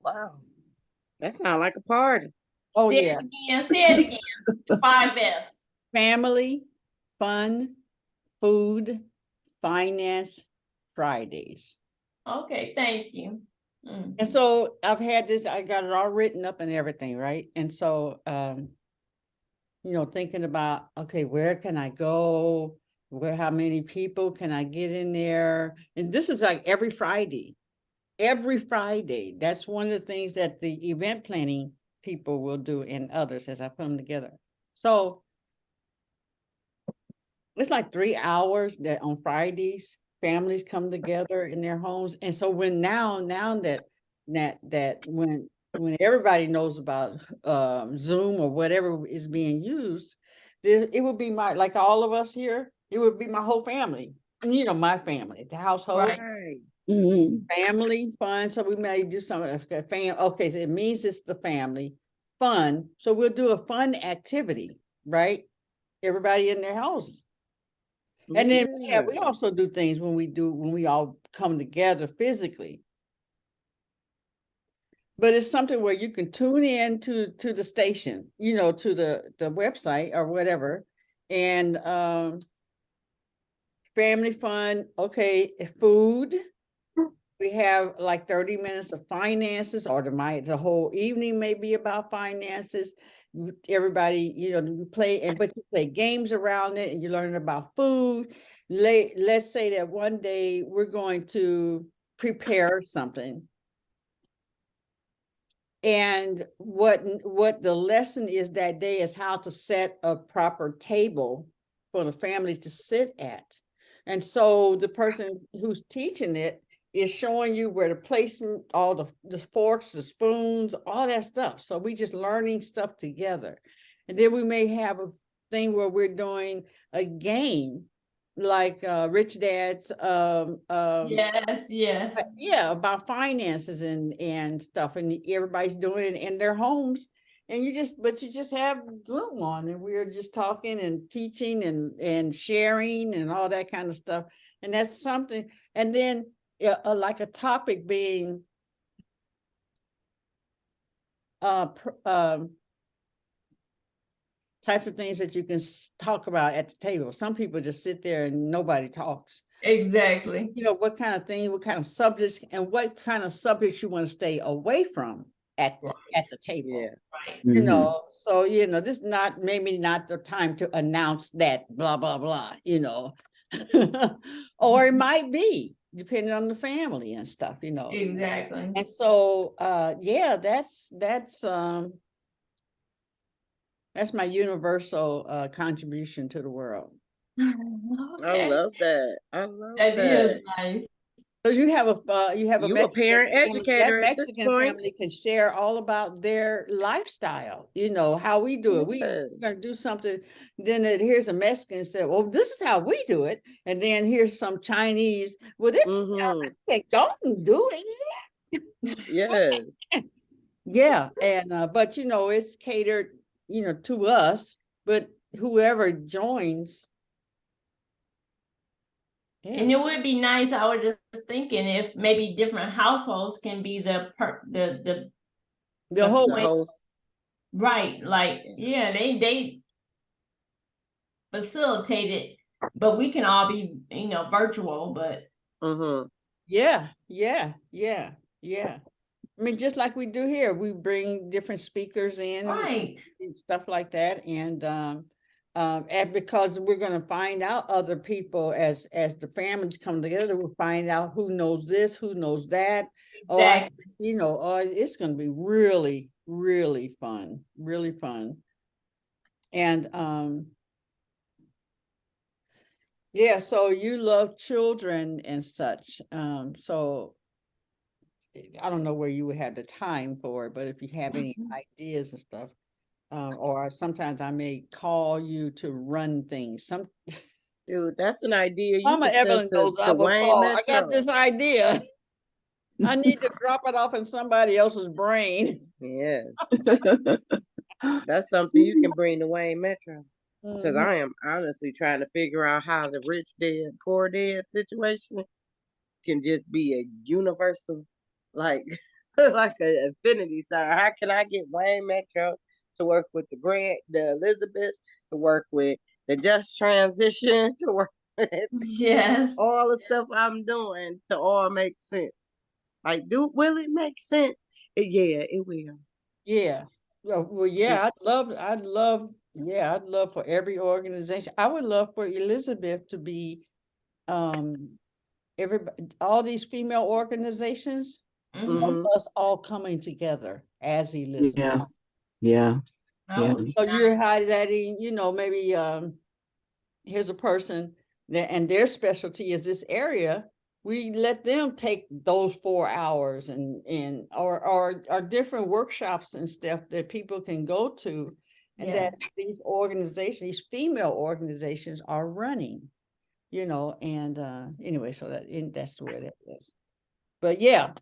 wow. That sounds like a party. Oh, Say yeah. it again, say it again. The 5 F's. Family, Fun, Food, Finance Fridays. Okay, thank you. And so I've had this, I got it all written up and everything, right? And so, thinking about, okay, where can I go? How many people can I get in there? And this is like every Friday. Every Friday. That's one of the things that the event planning people will do, and others as I put them together. So it's like 3 hours that on Fridays, families come together in their homes. And so now that when everybody knows about Zoom or whatever is being used, it would be like all of us here, it would be my whole family. And my family, the household. Right. Mhm. Family fun. So we may do some okay, so it means it's the family fun. So we'll do a fun activity, right? Everybody in their houses. And then we also do things when we all come together physically. But it's something where you can tune in to the station, to the website or whatever. And family fun, okay, food. We have like 30 minutes of finances, or the whole evening may be about finances. Everybody, you play, but you play games around it, and you learn about food. Let's say that one day we're going to prepare something. And what the lesson is that day is how to set a proper table for the family to sit at. And so the person who's teaching it is showing you where to place all the forks, the spoons, all that stuff. So we just learning stuff together. And then we may have a thing where we're doing a game like Rich Dad's yes. about finances and stuff, and everybody's doing it in their homes, and you just have Zoom on, and we're just talking and teaching and sharing and all that kind of stuff. And that's something. And then like a topic being types of things that you can talk about at the table. Some people just sit there and nobody talks. Exactly. What kind of thing, what kind of subjects, and what kind of subjects you want to stay away from at the table. Yeah. Right. Mhm. So this is maybe not the time to announce that blah blah blah, or it might be depending on the family and stuff, Exactly. And so that's my universal contribution to the world. I Okay. love that. I love That that. is nice. So you have a You a parent educator that at this Mexican point. family can share all about their lifestyle, how we do it. We're gonna do something, then here's a Mexican said, well, this is how we do it. And then here's some Chinese, well, they don't do it. Yes. Yeah. And but it's catered, to us, but whoever joins. Yeah. And it would be nice, I was just thinking, if maybe different households can be the whole host. Right, like, yeah, they facilitate it, but we can all be, virtual, but Yeah. I mean, just like we do here, we bring different speakers in, right, and stuff like that. And because we're going to find out other people as the families come together, we'll find out who knows this, who knows that. exactly. It's going to be really, really fun, And yeah, so you love children and such. So I don't know where you would have the time for it, but if you have any ideas and stuff, or sometimes I may call you to run things. Dude, that's an idea you Mama could send Evelyn knows to I will Wayne call. I got Metro. this idea. I need to drop it off in somebody else's brain. Yes. That's something you can bring to Wayne Metro. Because Mhm. I am honestly trying to figure out how the rich dead, poor dead situation can just be a universal, like, like an infinity sign. How can I get Wayne Metro to work with the Elizabeths, to work with the Just Transition, to work with Yes. all the stuff I'm doing to all make sense? Like, will it make sense? Yeah, it will. Yeah. Well, yeah, I'd love for every organization. I would love for Elizabeth to be, everybody, all these female organizations, of Hmm. us all coming together as Elizabeth. Yeah, yeah, yeah. So you're highlighting, maybe, here's a person that, and their specialty is this area. We let them take those 4 hours or different workshops and stuff that people can go to, and that Yes. these organizations, these female organizations are running, and anyway, so that's the way that is. But yeah,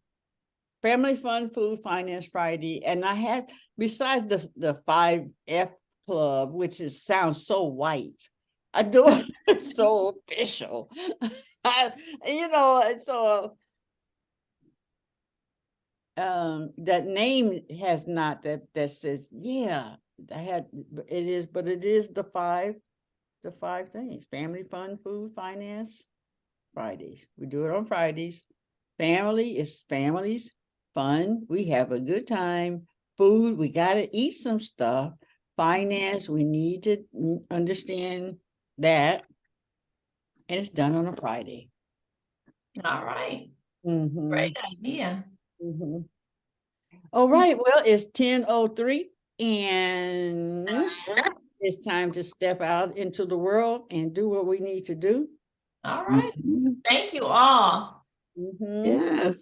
Family Fun Food Finance Friday, and I had, besides the 5F Club, which sounds so white. I do it so official. So that name has not, that says, yeah, but it is the five things: Family Fun Food Finance Fridays. We do it on Fridays. Family is families, fun, we have a good time. Food, we gotta eat some stuff. Finance, we need to understand that. And it's done on a Friday. All right. Mhm, Great idea. mhm. All right, well, it's 10:03 and it's time to step out into the world and do what we need to do. All right. Mhm. Thank you all. Mhm. Yes,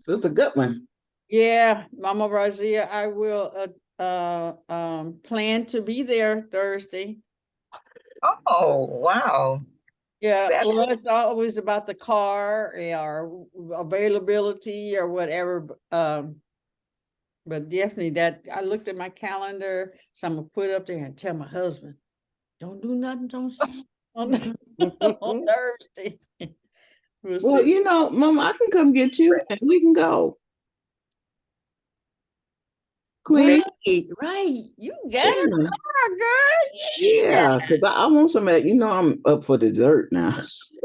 that's a good one. Yeah, Mama Raziya, I will plan to be there Thursday. Oh, wow. Yeah, That- well, it's always about the car or availability or whatever. But definitely that I looked at my calendar, so I'm gonna put up there and tell my husband, don't do nothing on Saturday, on Thursday. We'll Well, see. Mama, I can come get you and we can go. Queen. Right. You got a Yeah, car, girl. Yeah. yeah, because I want some of that. I'm up for dessert now.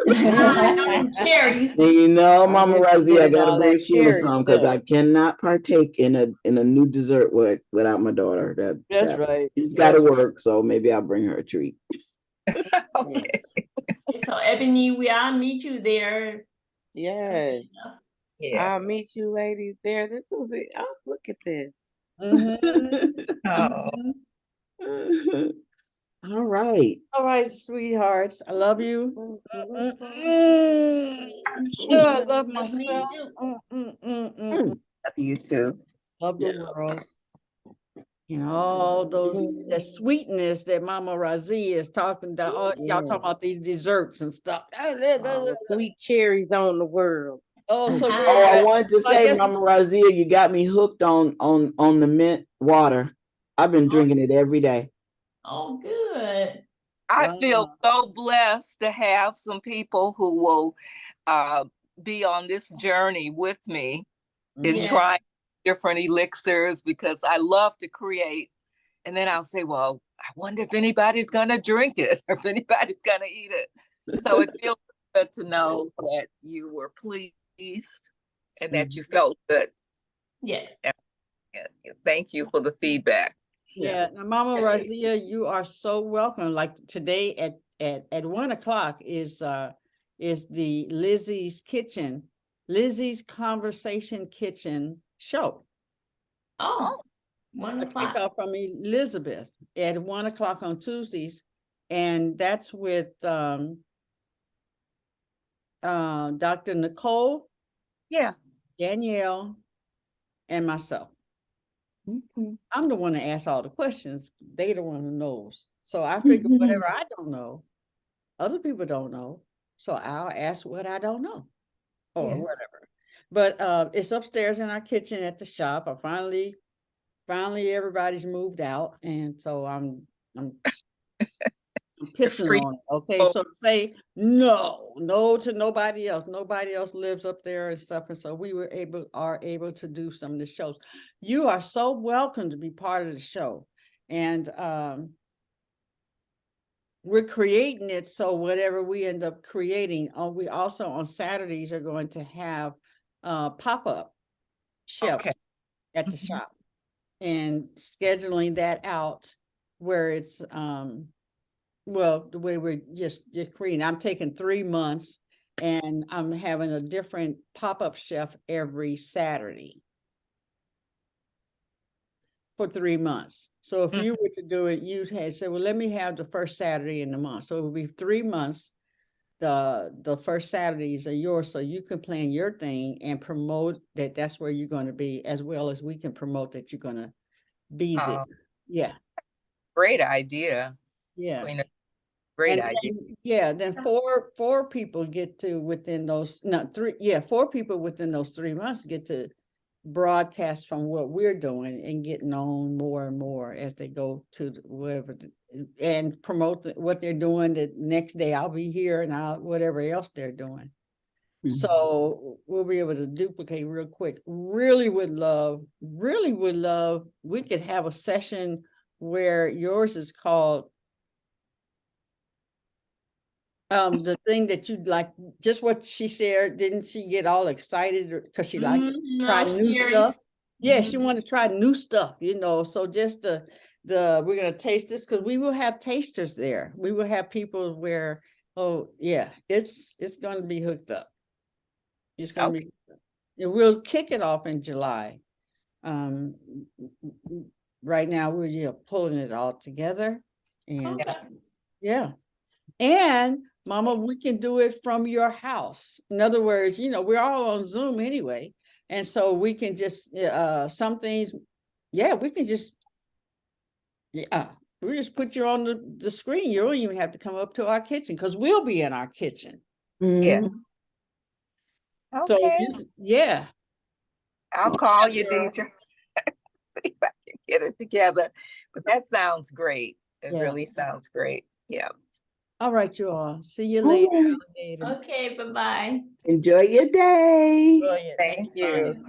I know them cherries. And Mama get Raziya, I in gotta all bring that Sheila cherry some because stuff. I cannot partake in a new dessert without my daughter. That's right. She's gotta work, so maybe I'll bring her a treat. Okay. So Ebony, I'll meet you there. Yes. Yeah. I'll meet you ladies there. This was it. Oh, look at this. Mhm. Oh, All right. All right, sweethearts. I love you. Love Oh, I love Me myself. too. love you too. Love the world. All those that sweetness that Mama Raziya is talking about. Oh, y'all talking about these desserts and stuff. all the sweet cherries on the world. Oh, so Oh, very I good. wanted to So I say, guess, Mama Razia, you got me hooked on the mint water. I've been drinking it every day. Oh, good. I feel wow. so blessed to have some people who will uh, be on this journey with me in Mhm. Yeah. trying different elixirs because I love to create. And then I'll say, well, I wonder if anybody's going to drink it or if anybody's going to eat it. So it feels good to know that you were pleased and that you felt good. Yes. Thank you for the feedback. Yeah. Now, Mama Raziya, you are so welcome. Like today at 1:00 is the Lizzie's Conversation Kitchen show. Oh, A 1:00. kickoff from Elizabeth at 1:00 on Tuesdays, and that's with Dr. Nicole, Yeah. Danielle, and myself. I'm the one that asks all the questions. They the one who knows. So I figure whatever I don't know, other people don't know. So I'll ask what I don't know or Yes. whatever. But it's upstairs in our kitchen at the shop. I finally everybody's moved out. And so I'm pissing free- on it, okay? So say no to nobody else. Nobody else lives up there and stuff. And so we are able to do some of the shows. You are so welcome to be part of the show. And we're creating it, so whatever we end up creating, we also on Saturdays are going to have pop-up shelf Okay. at the shop, and scheduling that out where it's well, the way we're just creating. I'm taking 3 months and I'm having a different pop-up shelf every Saturday for 3 months. So if you were to do it, you'd have said, well, let me have the first Saturday in the month. So it would be 3 months. The first Saturdays are yours, so you can plan your thing and promote that that's where you're going to be, as well as we can promote that you're going to be there. Yeah. Great idea. Yeah. Queen, great idea. Then four people get to within those, not three, 4 people within those 3 months get to broadcast from what we're doing and get known more and more as they go to whatever and promote what they're doing. The next day I'll be here and whatever else they're doing. So we'll be able to duplicate real quick. Really would love, we could have a session where yours is called the thing that you'd like, just what she shared. Didn't she get all excited because she liked to try new stuff? Yeah, she wanted to try new stuff, so just we're going to taste this, because we will have tasters there. We will have people where, oh yeah, it's going to be hooked up. It's going to be, we'll kick it off in July. Right now we're pulling it all together, and yeah. And Mama, we can do it from your house. In other words, we're all on Zoom anyway. And so we can just, some things, we can just, we just put you on the screen. You don't even have to come up to our kitchen, because we'll be in our kitchen. Yeah. Okay. So, yeah. I'll call you, Deitra. See if I can get it together. But that sounds great. It really sounds great. Yeah. All right, you all. See you later. Okay, bye-bye. Enjoy your day. Thank you.